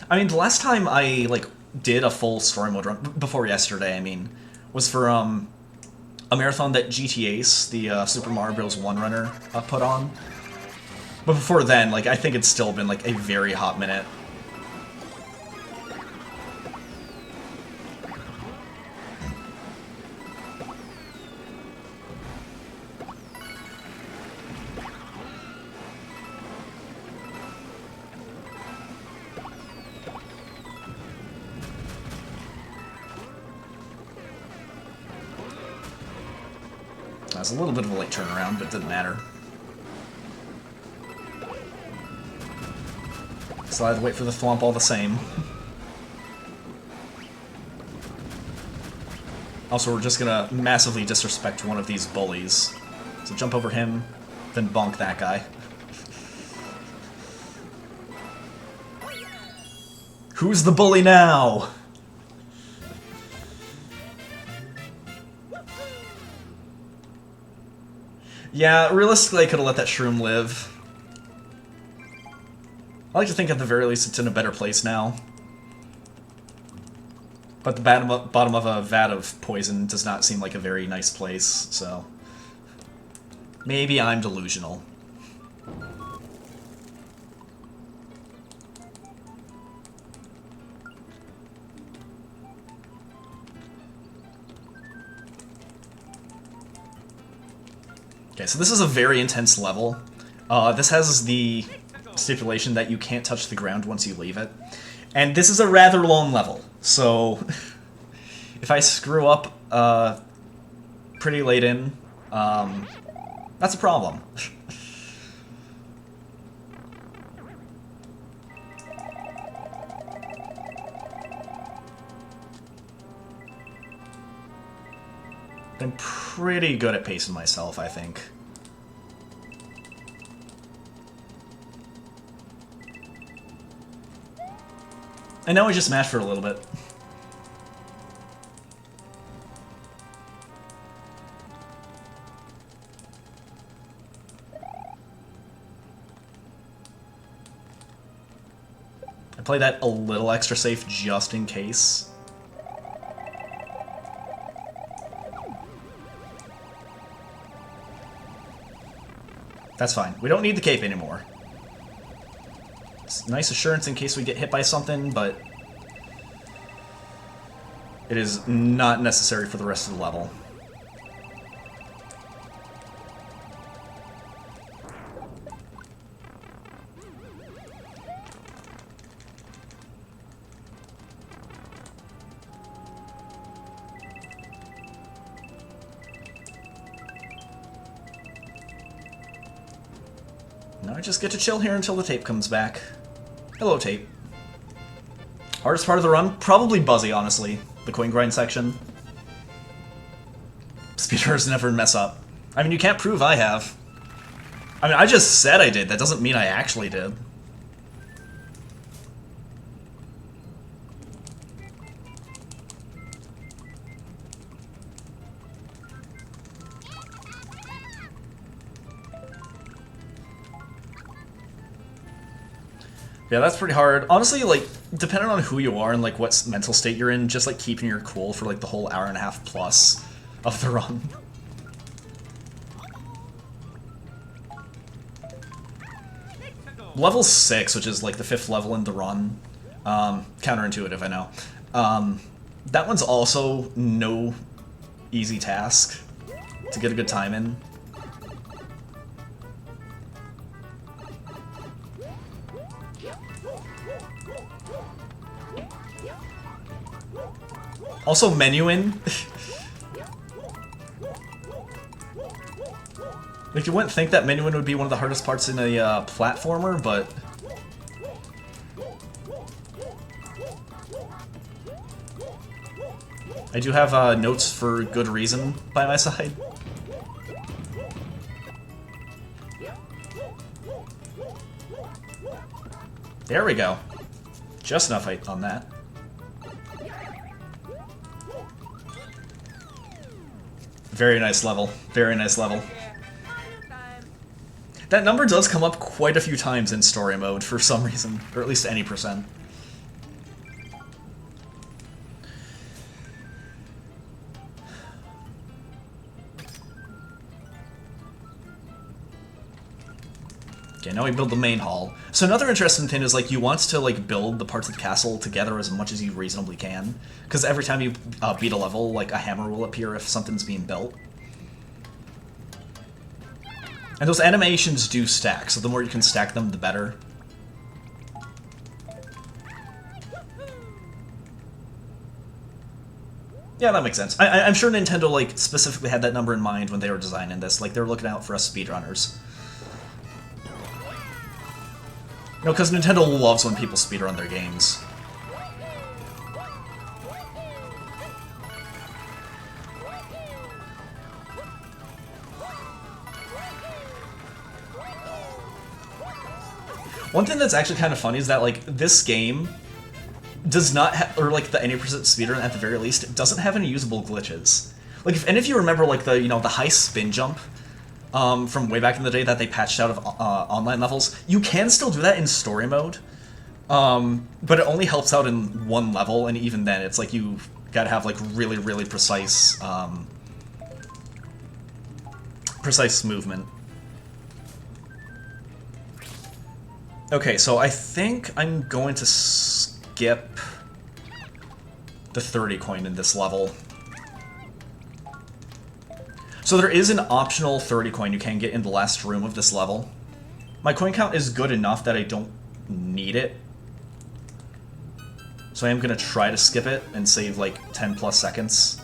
I mean, the last time I, like, did a full story mode run, before yesterday, I mean, was for, a marathon that GTAce, the Super Mario Bros. 1 runner, put on. But before then, like, I think it's still been, like, a very hot minute. That was a little bit of a late turnaround, but it didn't matter. So I had to wait for the thwomp all the same. Also, we're just gonna massively disrespect one of these bullies. So jump over him, then bonk that guy. Who's the bully now? Yeah, realistically, I could have let that shroom live. I like to think at the very least it's in a better place now. But the bottom of a vat of poison does not seem like a very nice place, so... Maybe I'm delusional. Okay, so this is a very intense level. This has the stipulation that you can't touch the ground once you leave it. And this is a rather long level, so if I screw up pretty late in, that's a problem. I'm pretty good at pacing myself, I think. And now we just mash for a little bit. I play that a little extra safe just in case. That's fine. We don't need the cape anymore. It's nice assurance in case we get hit by something, but it is not necessary for the rest of the level. Now I just get to chill here until the tape comes back. Hello, tape. Hardest part of the run? Probably Buzzy, honestly. The coin grind section. Speedrunners never mess up. I mean, you can't prove I have. I mean, I just said I did. That doesn't mean I actually did. Yeah, that's pretty hard. Honestly, like, depending on who you are and, like, what mental state you're in, just, like, keeping your cool for, like, the whole hour and a half plus of the run. Level 6, which is, like, the 5th level in the run. Counterintuitive, I know. That one's also no easy task to get a good time in. Also, menuing. Like, you wouldn't think that menuing would be one of the hardest parts in a platformer, but... I do have notes for good reason by my side. There we go. Just enough height on that. Very nice level. Very nice level. That number does come up quite a few times in story mode for some reason, or at least any percent. Okay, now we build the main hall. So another interesting thing is, like, you want to, like, build the parts of the castle together as much as you reasonably can. Because every time you beat a level, like, a hammer will appear if something's being built. And those animations do stack, so the more you can stack them, the better. Yeah, that makes sense. I'm sure Nintendo, like, specifically had that number in mind when they were designing this. Like, they were looking out for us speedrunners. No, because Nintendo loves when people speedrun their games. One thing that's actually kind of funny is that, like, this game does not have, or, like, the 80% speedrun at the very least, doesn't have any usable glitches. Like, if any of you remember, like, the, you know, the high spin jump from way back in the day that they patched out of online levels, you can still do that in story mode, but it only helps out in one level, and even then, it's like you gotta have, like, really, really precise, precise movement. Okay, so I think I'm going to skip the 30 coin in this level. So there is an optional 30 coin you can get in the last room of this level. My coin count is good enough that I don't need it. So I am going to try to skip it and save like 10 plus seconds.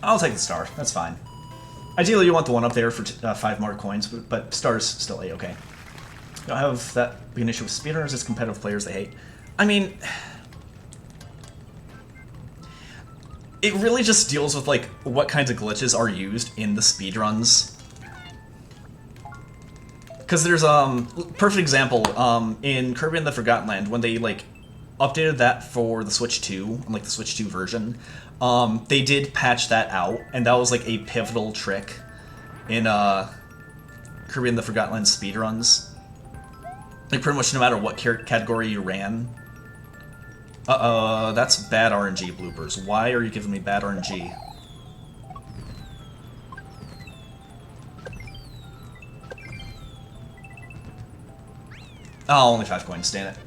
I'll take the star. That's fine. Ideally, you want the one up there for 5 more coins, but star's still A-okay. Don't have that big an issue with speedrunners. It's competitive players they hate. I mean, it really just deals with, like, what kinds of glitches are used in the speedruns. Because there's, perfect example, in Kirby and the Forgotten Land, when they, like, updated that for the Switch 2, like the Switch 2 version, they did patch that out, and that was, like, a pivotal trick in, Kirby and the Forgotten Land speedruns. Like, pretty much no matter what category you ran. That's bad RNG bloopers. Why are you giving me bad RNG? Oh, only 5 coins, damn it.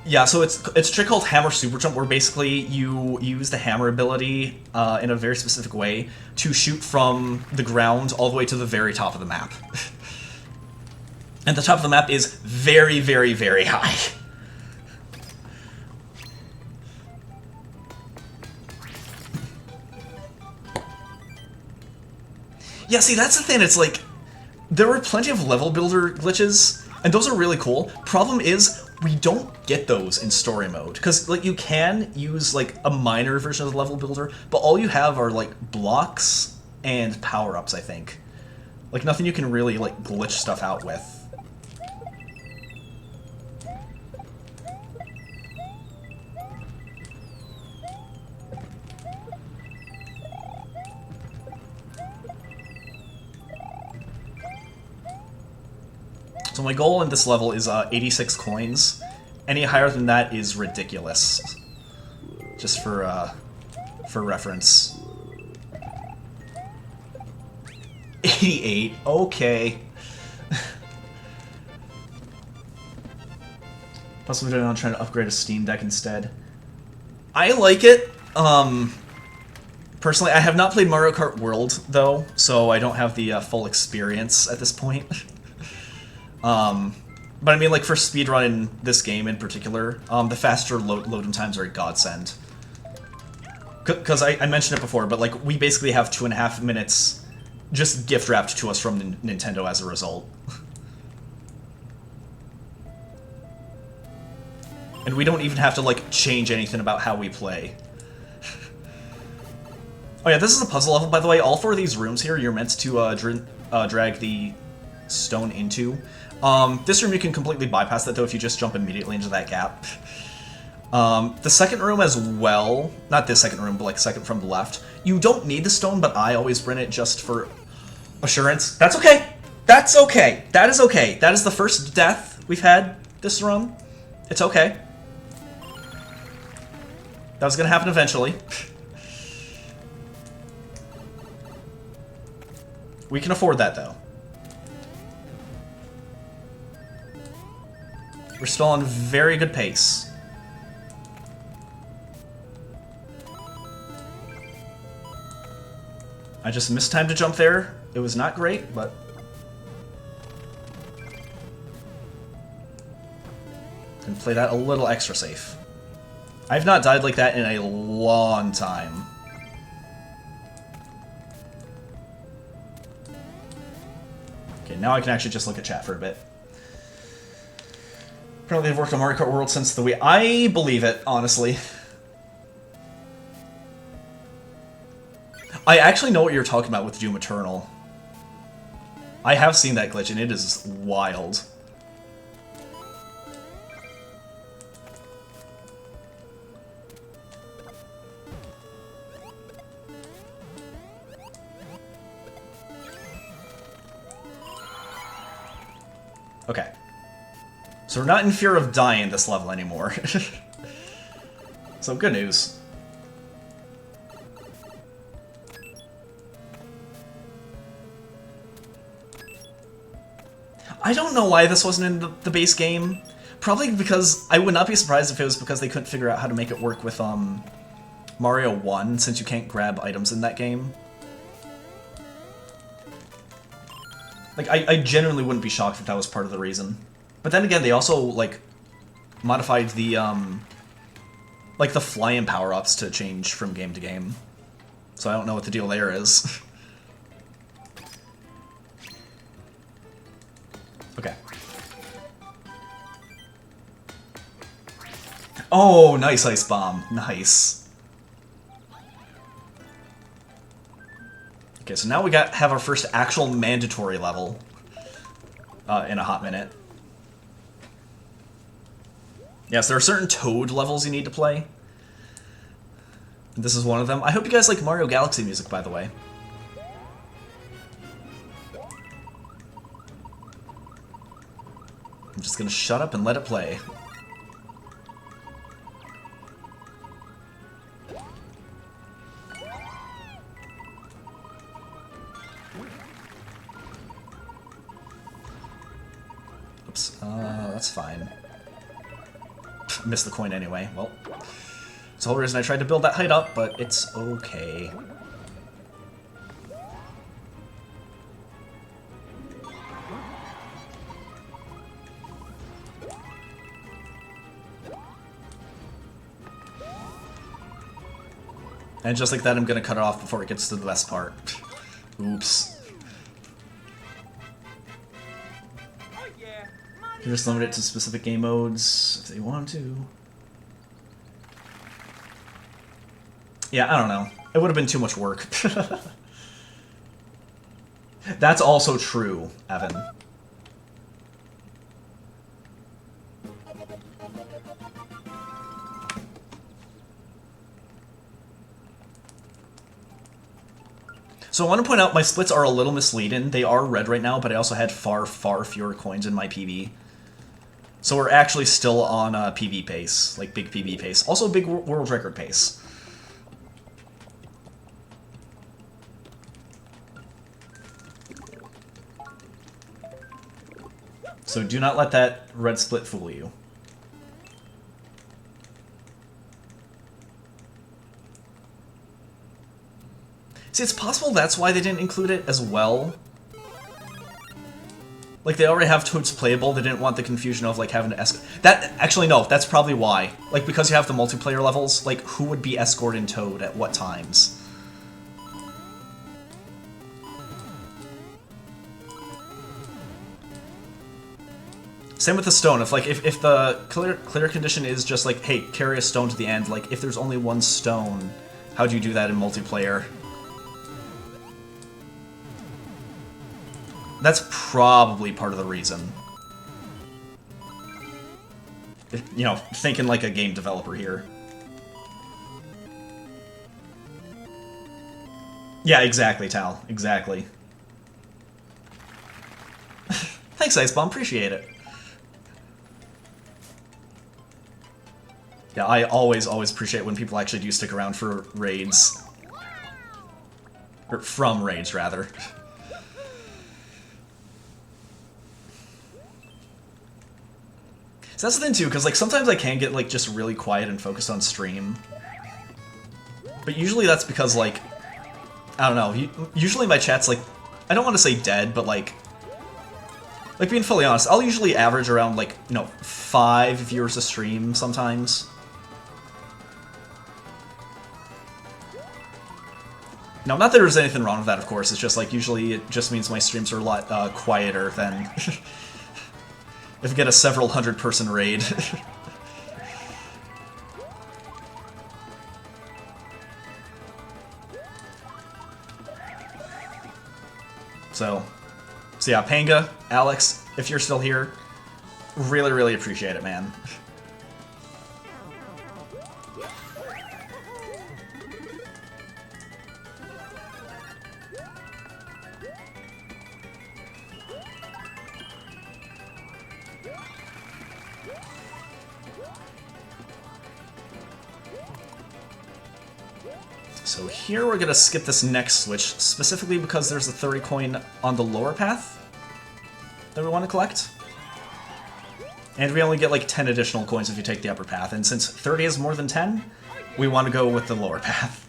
Yeah, so it's a trick called Hammer Super Jump, where basically you use the hammer ability in a very specific way to shoot from the ground all the way to the very top of the map. And the top of the map is very, very, very high. Yeah, see, that's the thing. It's like, there were plenty of level builder glitches, and those are really cool. Problem is, we don't get those in story mode. Because, like, you can use, like, a minor version of the level builder, but all you have are, like, blocks and power-ups, I think. Like, nothing you can really, like, glitch stuff out with. So my goal in this level is 86 coins. Any higher than that is ridiculous. Just for reference. 88, okay. Possibly I'm trying to upgrade a Steam Deck instead. I like it. Personally, I have not played Mario Kart World, though, so I don't have the full experience at this point. But I mean, like, for speedrun in this game in particular, the faster loading times are a godsend. Because I mentioned it before, but, like, we basically have 2.5 minutes just gift-wrapped to us from Nintendo as a result. And we don't even have to, like, change anything about how we play. Oh yeah, this is a puzzle level, by the way. All 4 of these rooms here, you're meant to drag the stone into. This room you can completely bypass that, though, if you just jump immediately into that gap. The second room as well, not this second room, but like second from the left, you don't need the stone, but I always bring it just for assurance. That's okay! That's okay! That is okay! That is the first death we've had this run. It's okay. That was gonna happen eventually. We can afford that, though. We're still on very good pace. I just missed time to jump there. It was not great, but... can play that a little extra safe. I've not died like that in a long time. Okay, now I can actually just look at chat for a bit. Apparently they've worked on Mario Kart World since the Wii. I believe it, honestly. I actually know what you're talking about with Doom Eternal. I have seen that glitch, and it is wild. Okay. So we're not in fear of dying this level anymore. So good news. I don't know why this wasn't in the base game. Probably because I would not be surprised if it was because they couldn't figure out how to make it work with Mario 1, since you can't grab items in that game. Like, I genuinely wouldn't be shocked if that was part of the reason. But then again, they also, like, modified the, like, the fly-in power-ups to change from game to game. So I don't know what the deal there is. Okay. Oh, nice Ice Bomb. Nice. Okay, so now we have our first actual mandatory level in a hot minute. Yes, there are certain Toad levels you need to play. This is one of them. I hope you guys like Mario Galaxy music, by the way. I'm just gonna shut up and let it play. Oops, that's fine. Missed the coin anyway. Well, it's the whole reason I tried to build that height up, but it's okay. And just like that, I'm gonna cut it off before it gets to the best part. Oops. Oh yeah. You can just limit it to specific game modes if they want to. Yeah, I don't know. It would have been too much work. That's also true, Evan. So I want to point out my splits are a little misleading. They are red right now, but I also had far, far fewer coins in my PB. So we're actually still on a PB pace, like big PB pace. Also big world record pace. So do not let that red split fool you. See, it's possible that's why they didn't include it as well. Like, they already have Toads playable, they didn't want the confusion of, like, having to that, actually, no, that's probably why. Like, because you have the multiplayer levels, like, who would be escorting Toad at what times? Same with the stone. If the clear condition is just like, hey, carry a stone to the end, like, if there's only one stone, how do you do that in multiplayer? That's probably part of the reason. You know, thinking like a game developer here. Yeah, exactly, Tal. Exactly. Thanks, Icebomb. Appreciate it. Yeah, I always appreciate when people actually do stick around for raids. Or from raids, rather. So that's the thing, too, because, like, sometimes I can get, like, just really quiet and focused on stream. But usually that's because, like, I don't know, usually my chat's, like, I don't want to say dead, but, like, being fully honest, I'll usually average around, like, you know, 5 viewers a stream sometimes. No, not that there's anything wrong with that, of course, it's just, like, usually it just means my streams are a lot quieter than if you get a several hundred person raid. So yeah, Panga, Alex, if you're still here, really appreciate it, man. So here we're gonna skip this next switch, specifically because there's a 30 coin on the lower path that we want to collect. And we only get like 10 additional coins if you take the upper path, and since 30 is more than 10, we want to go with the lower path.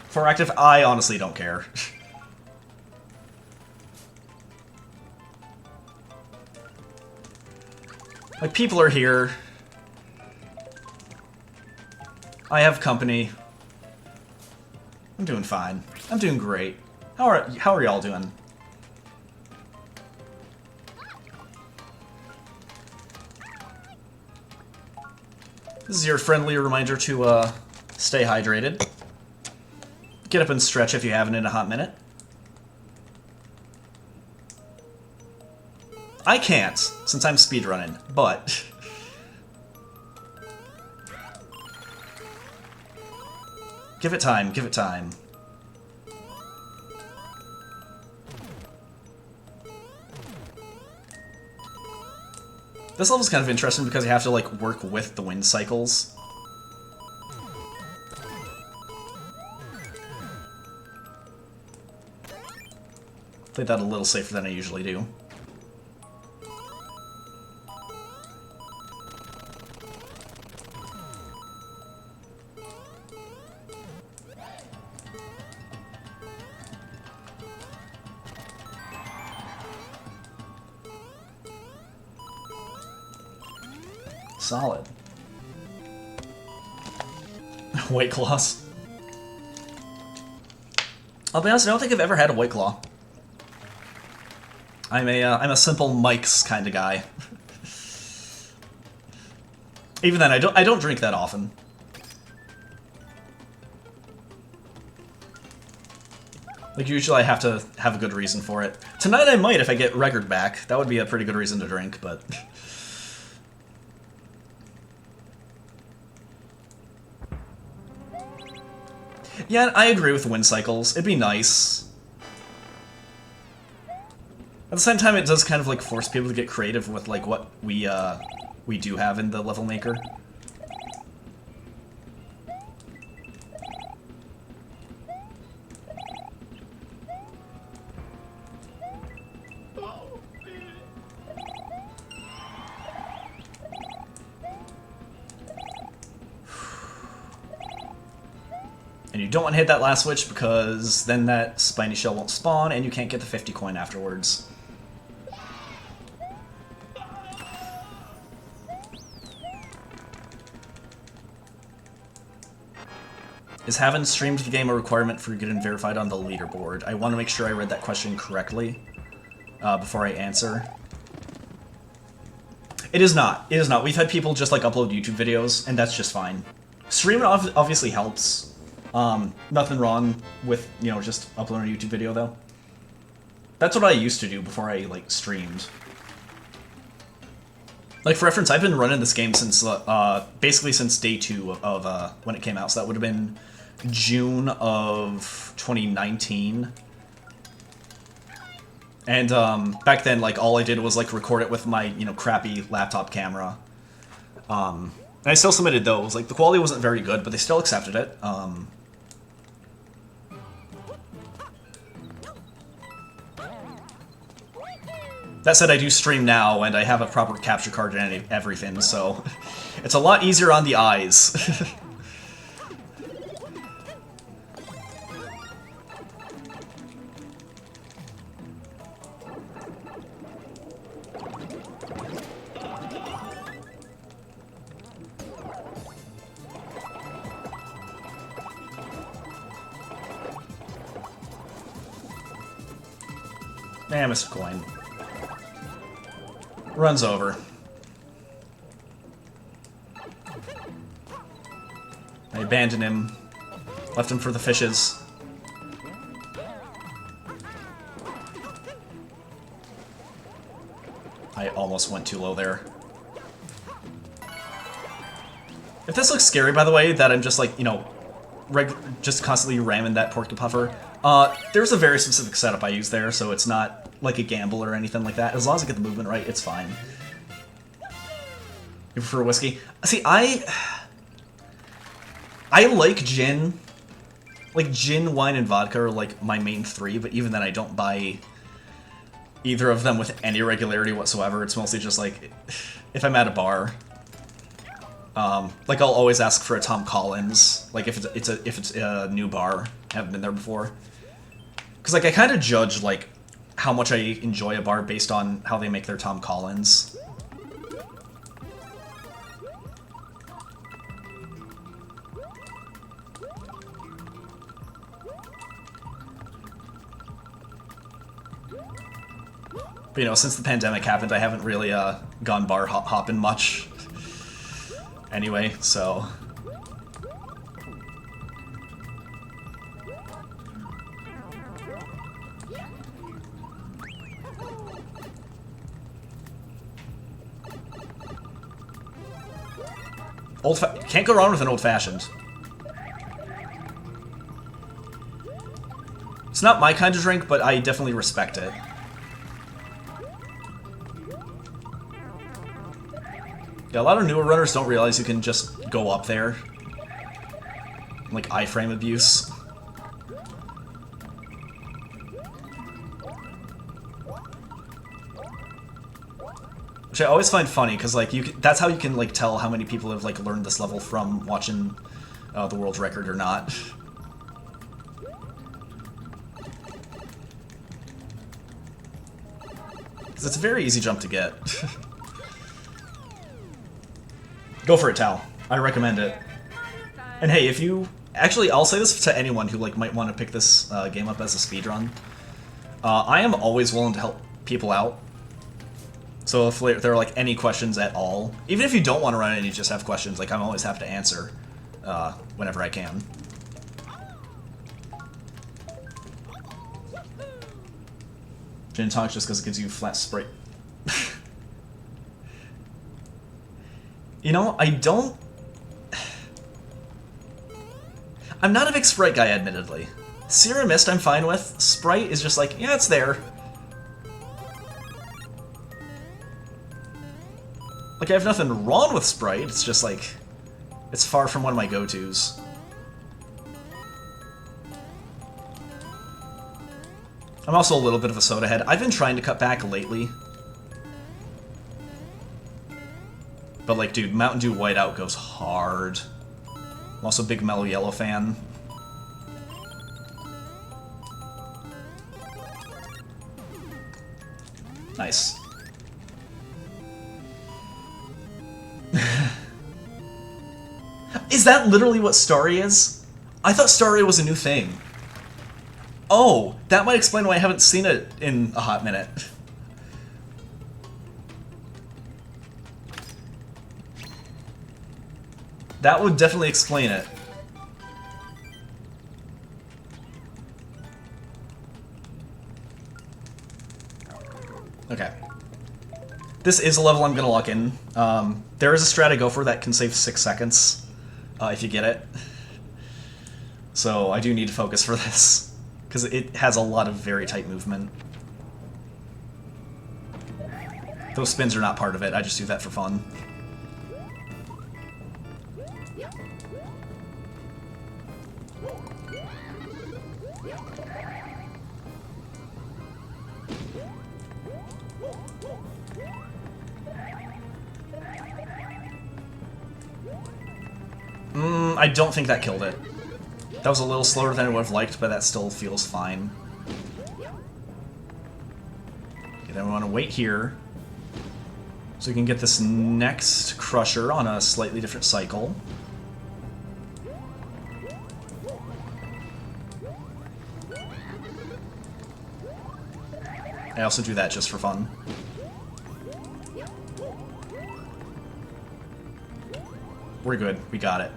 For active, I honestly don't care. Like, people are here. I have company. I'm doing fine. I'm doing great. How are y'all doing? This is your friendly reminder to stay hydrated. Get up and stretch if you haven't in a hot minute. I can't, since I'm speedrunning, but give it time, give it time. This level's kind of interesting because you have to, like, work with the wind cycles. Played that a little safer than I usually do. Solid. White Claws. I'll be honest, I don't think I've ever had a White Claw. I'm a simple Mike's kind of guy. Even then, I don't drink that often. Like, usually I have to have a good reason for it. Tonight I might if I get Regard back. That would be a pretty good reason to drink, but... Yeah, I agree with wind cycles. It'd be nice. At the same time, it does kind of, like, force people to get creative with, like, what we do have in the level maker. And you don't want to hit that last switch because then that spiny shell won't spawn and you can't get the 50 coin afterwards. Is having streamed the game a requirement for getting verified on the leaderboard? I want to make sure I read that question correctly before I answer. It is not. It is not. We've had people just like upload YouTube videos, and that's just fine. Streaming obviously helps. Nothing wrong with, you know, just uploading a YouTube video, though. That's what I used to do before I, like, streamed. Like, for reference, I've been running this game since, basically since day 2 of, when it came out, so that would have been June of 2019. And, back then, like, all I did was, like, record it with my, you know, crappy laptop camera. And I still submitted those. Like, the quality wasn't very good, but they still accepted it. That said, I do stream now, and I have a proper capture card and everything, so it's a lot easier on the eyes. Man, Mr. Coin. Runs over. I abandoned him. Left him for the fishes. I almost went too low there. If this looks scary, by the way, that I'm just like, you know, just constantly ramming that porcupuffer, there's a very specific setup I use there, so it's not like a gamble or anything like that. As long as I get the movement right, it's fine. You prefer whiskey? See, I like gin. Like, gin, wine, and vodka are, like, my main 3, but even then I don't buy either of them with any regularity whatsoever. It's mostly just, like, if I'm at a bar. Like, I'll always ask for a Tom Collins, like, if it's a new bar. I haven't been there before. Because, like, I kind of judge, like, how much I enjoy a bar based on how they make their Tom Collins. But, you know, since the pandemic happened, I haven't really gone bar hopping much. Anyway, so... Can't go wrong with an old-fashioned. It's not my kind of drink, but I definitely respect it. Yeah, a lot of newer runners don't realize you can just go up there. Like, iframe abuse. Which I always find funny, because, like, that's how you can, like, tell how many people have, like, learned this level from watching the world record or not. Because it's a very easy jump to get. Go for it, Tal. I recommend it. And hey, if you... Actually, I'll say this to anyone who like might want to pick this game up as a speedrun. I am always willing to help people out. So if there are like any questions at all, even if you don't want to run it and you just have questions, like I'm always happy to answer whenever I can. Gin and tonic just because it gives you flat Sprite. You know, I'm not a big Sprite guy, admittedly. Serum Mist I'm fine with. Sprite is just like, yeah, it's there. Like, I have nothing wrong with Sprite, it's just like, it's far from one of my go-tos. I'm also a little bit of a soda head. I've been trying to cut back lately. But like, dude, Mountain Dew Whiteout goes hard. I'm also a big Mellow Yellow fan. Nice. Is that literally what Starry is? I thought Starry was a new thing. Oh, that might explain why I haven't seen it in a hot minute. That would definitely explain it. Okay. This is a level I'm gonna lock in. There is a strat I go for that can save 6 seconds, if you get it. So I do need to focus for this, because it has a lot of very tight movement. Those spins are not part of it, I just do that for fun. I don't think that killed it. That was a little slower than I would have liked, but that still feels fine. Okay, then we want to wait here, so we can get this next Crusher on a slightly different cycle. I also do that just for fun. We're good. We got it.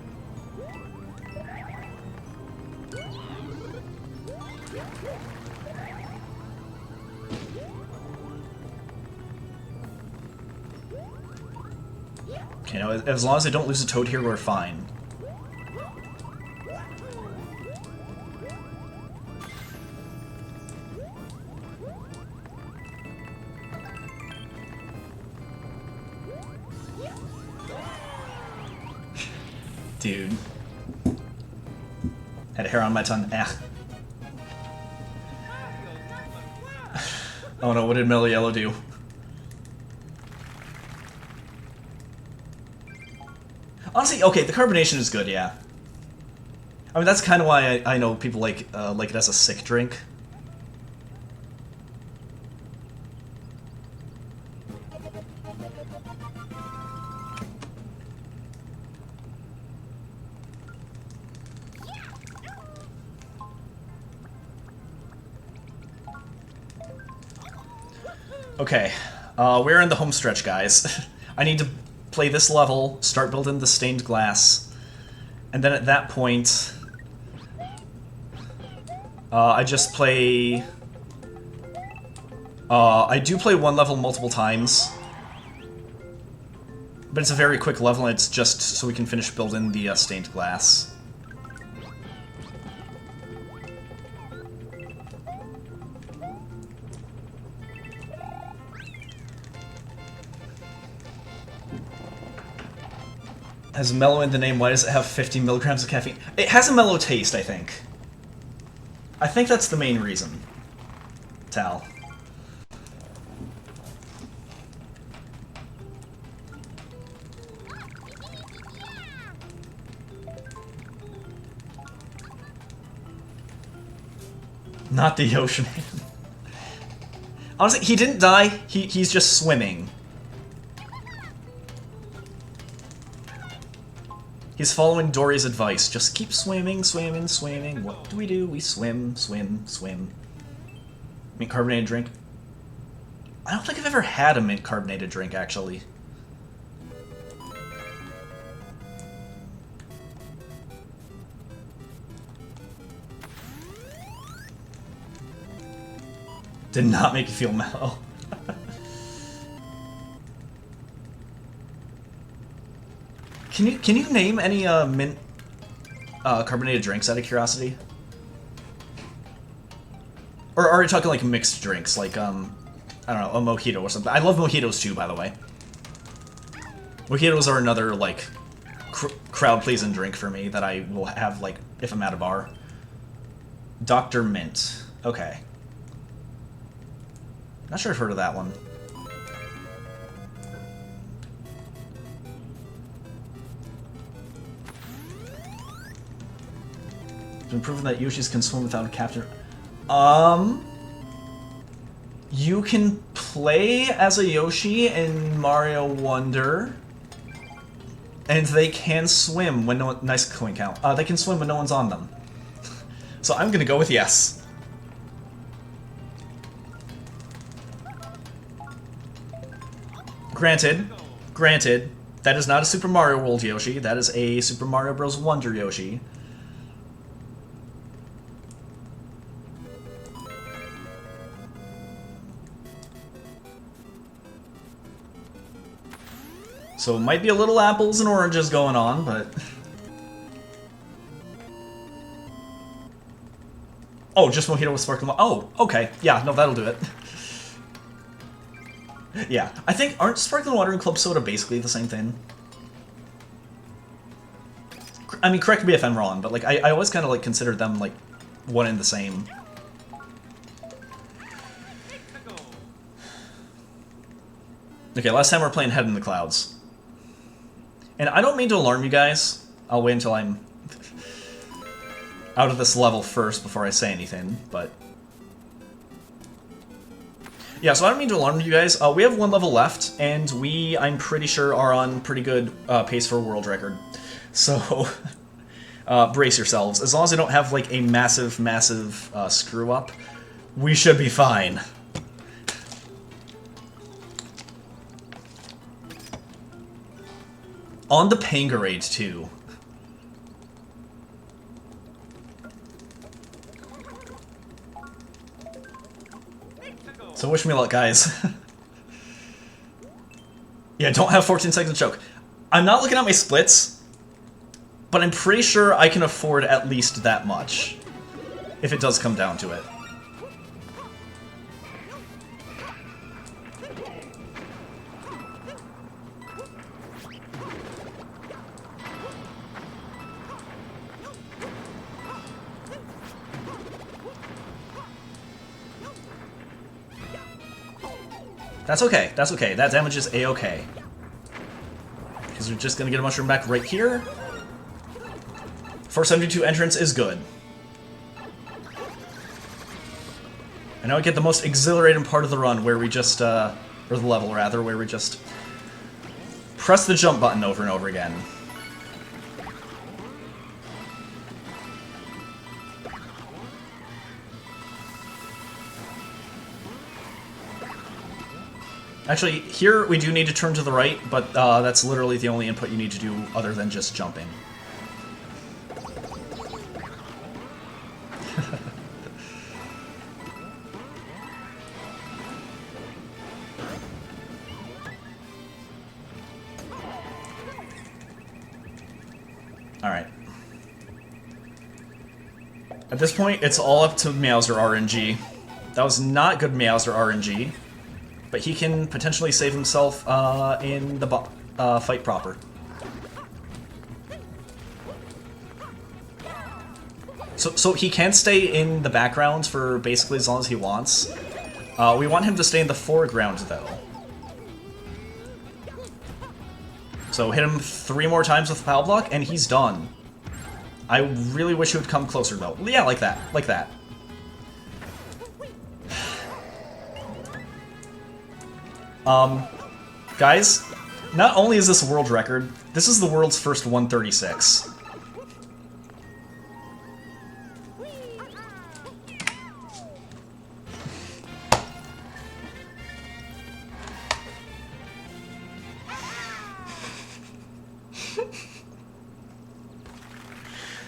Okay, now as long as I don't lose a toad here, we're fine. Dude. Had a hair on my tongue. Oh no, what did Mellow Yellow do? Honestly, okay, the carbonation is good, yeah. I mean, that's kind of why I know people like it as a sick drink. Okay, we're in the home stretch, guys. I need to play this level, start building the stained glass, and then at that point, I just play... I do play one level multiple times, but it's a very quick level, and it's just so we can finish building the stained glass. Has mellow in the name, why does it have 50 milligrams of caffeine? It has a mellow taste, I think. I think that's the main reason. Tal. Not the ocean man. Honestly, he didn't die, he's just swimming. He's following Dory's advice. Just keep swimming, swimming, swimming. What do? We swim, swim, swim. Mint carbonated drink. I don't think I've ever had a mint carbonated drink, actually. Did not make you feel mellow. Can you name any mint carbonated drinks out of curiosity? Or are you talking like mixed drinks, like I don't know, a mojito or something? I love mojitos too, by the way. Mojitos are another like crowd pleasing drink for me that I will have like if I'm at a bar. Dr. Mint. Okay. Not sure I've heard of that one. It's been proven that Yoshis can swim without a captain. You can play as a Yoshi in Mario Wonder, and they can swim when no one, nice coin count. They can swim when no one's on them. So I'm gonna go with yes. Granted, that is not a Super Mario World Yoshi. That is a Super Mario Bros. Wonder Yoshi. So it might be a little apples and oranges going on, but... Oh, just mojito with sparkling water. Oh, okay. Yeah, no, that'll do it. Yeah, I think, aren't sparkling water and club soda basically the same thing? I mean, correct me if I'm wrong, but like I always kind of like considered them like one and the same. Okay, last time we were playing Head in the Clouds. And I don't mean to alarm you guys. I'll wait until I'm out of this level first before I say anything, but... Yeah, so I don't mean to alarm you guys. We have one level left, and we, I'm pretty sure, are on pretty good pace for a world record. So, brace yourselves. As long as I don't have, like, a massive, massive screw-up, we should be fine. On the Panga raid, too. So wish me luck, guys. Yeah, don't have 14 seconds choke. I'm not looking at my splits, but I'm pretty sure I can afford at least that much. If it does come down to it. That's okay, that's okay. That damage is a-okay. Because we're just gonna get a mushroom back right here. 472 entrance is good. And now we get the most exhilarating part of the run where we just, or the level rather, where we just press the jump button over and over again. Actually, here we do need to turn to the right, but that's literally the only input you need to do other than just jumping. Alright. At this point, it's all up to Meowser RNG. That was not good Meowser RNG. But he can potentially save himself in the fight proper. So he can stay in the background for basically as long as he wants. We want him to stay in the foreground, though. So hit him 3 more times with Foul Block, and he's done. I really wish he would come closer, though. Yeah, like that. Like that. Guys, Not only is this a world record, this is the world's first 136.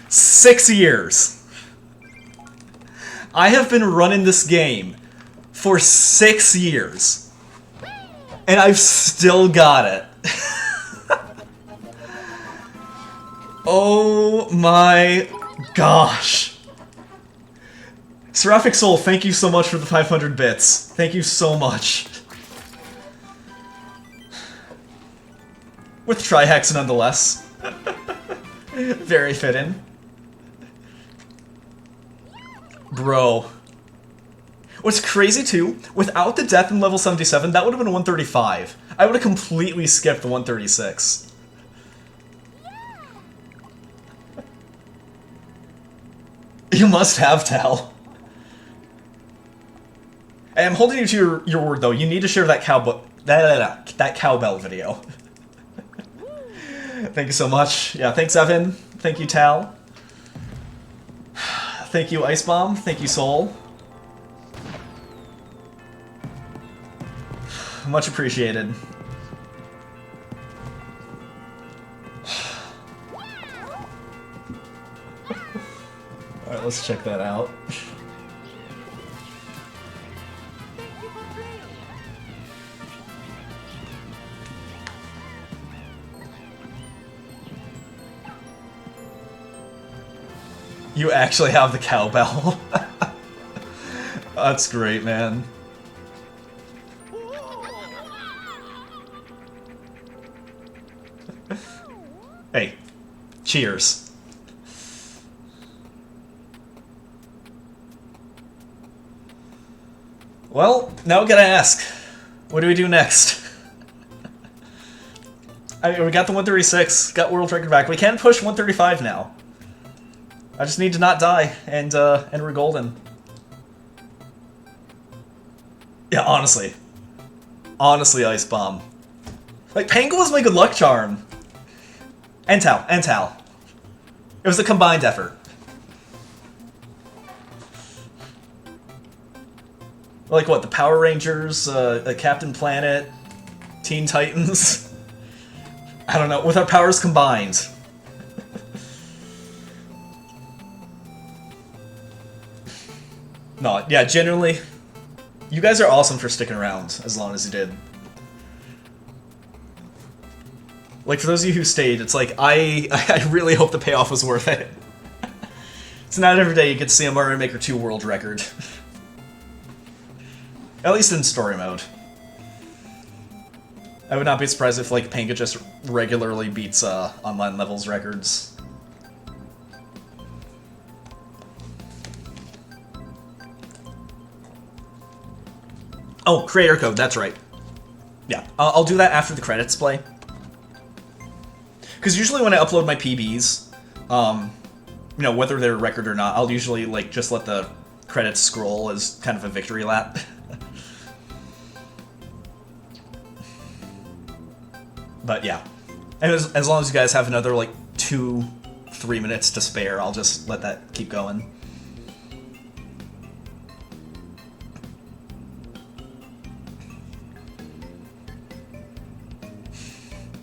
Six years. I have been running this game for 6 years. And I've still got it. Oh my gosh. Seraphic Soul, thank you so much for the 500 bits. Thank you so much. With Trihex nonetheless. Very fitting. Bro. What's crazy too, without the death in level 77, that would have been a 135. I would have completely skipped the 136. You must have, Tal. Hey, I'm holding you to your word, though. You need to share that that cowbell video. Thank you so much. Yeah, thanks, Evan. Thank you, Tal. Thank you, Ice Bomb. Thank you, Soul. Much appreciated. Alright, let's check that out. You actually have the cowbell. That's great, man. Hey, cheers. Well, now we gotta ask, what do we do next? I mean, we got the 136, got world record back. We can push 135 now. I just need to not die, and we're golden. Yeah, honestly. Honestly, Ice Bomb. Like, Panga was my good luck charm. And Tal. It was a combined effort. Like what, the Power Rangers, Captain Planet, Teen Titans? I don't know, with our powers combined. No, yeah, genuinely, you guys are awesome for sticking around as long as you did. Like, for those of you who stayed, it's like, I really hope the payoff was worth it. It's not every day you get to see a Mario Maker 2 world record. At least in story mode. I would not be surprised if, like, Panga just regularly beats online levels records. Oh, creator code, that's right. Yeah, I'll do that after the credits play. Because usually when I upload my PBs, you know, whether they're a record or not, I'll usually, like, just let the credits scroll as kind of a victory lap. But yeah, and as long as you guys have another, like, 2-3 minutes to spare, I'll just let that keep going.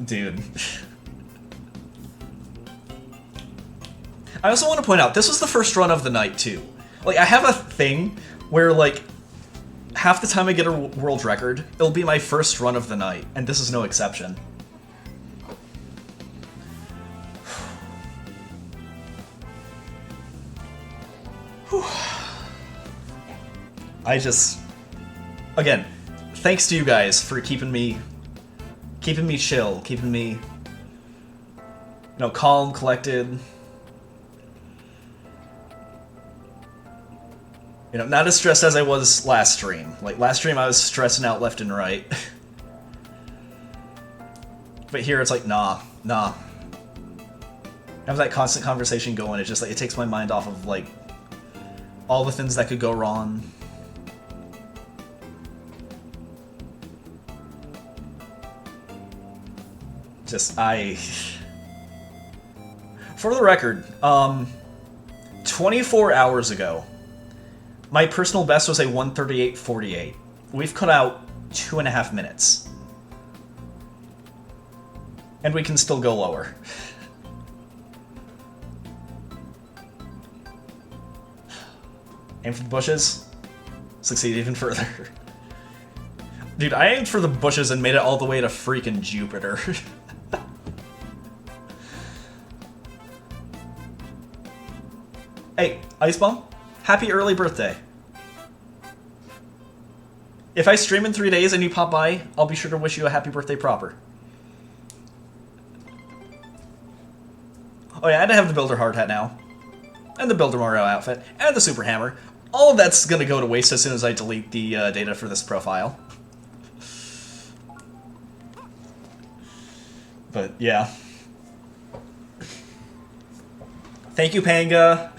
Dude. I also want to point out, this was the first run of the night, too. Like, I have a thing where, like, half the time I get a world record, it'll be my first run of the night, and this is no exception. I just... Again, thanks to you guys for keeping me chill, keeping me, you know, calm, collected. You know, not as stressed as I was last stream. Like, last stream I was stressing out left and right. But here it's like, nah. Have that constant conversation going, it's just like, it takes my mind off of, like, all the things that could go wrong. For the record, 24 hours ago, my personal best was a 1:38.48. We've cut out 2.5 minutes. And we can still go lower. Aim for the bushes. Succeed even further. Dude, I aimed for the bushes and made it all the way to freaking Jupiter. Hey, Ice Bomb, happy early birthday. If I stream in 3 days and you pop by, I'll be sure to wish you a happy birthday proper. Oh yeah, and I have the Builder Hard Hat now. And the Builder Mario outfit. And the Super Hammer. All of that's gonna go to waste as soon as I delete the data for this profile. But, yeah. Thank you, Panga.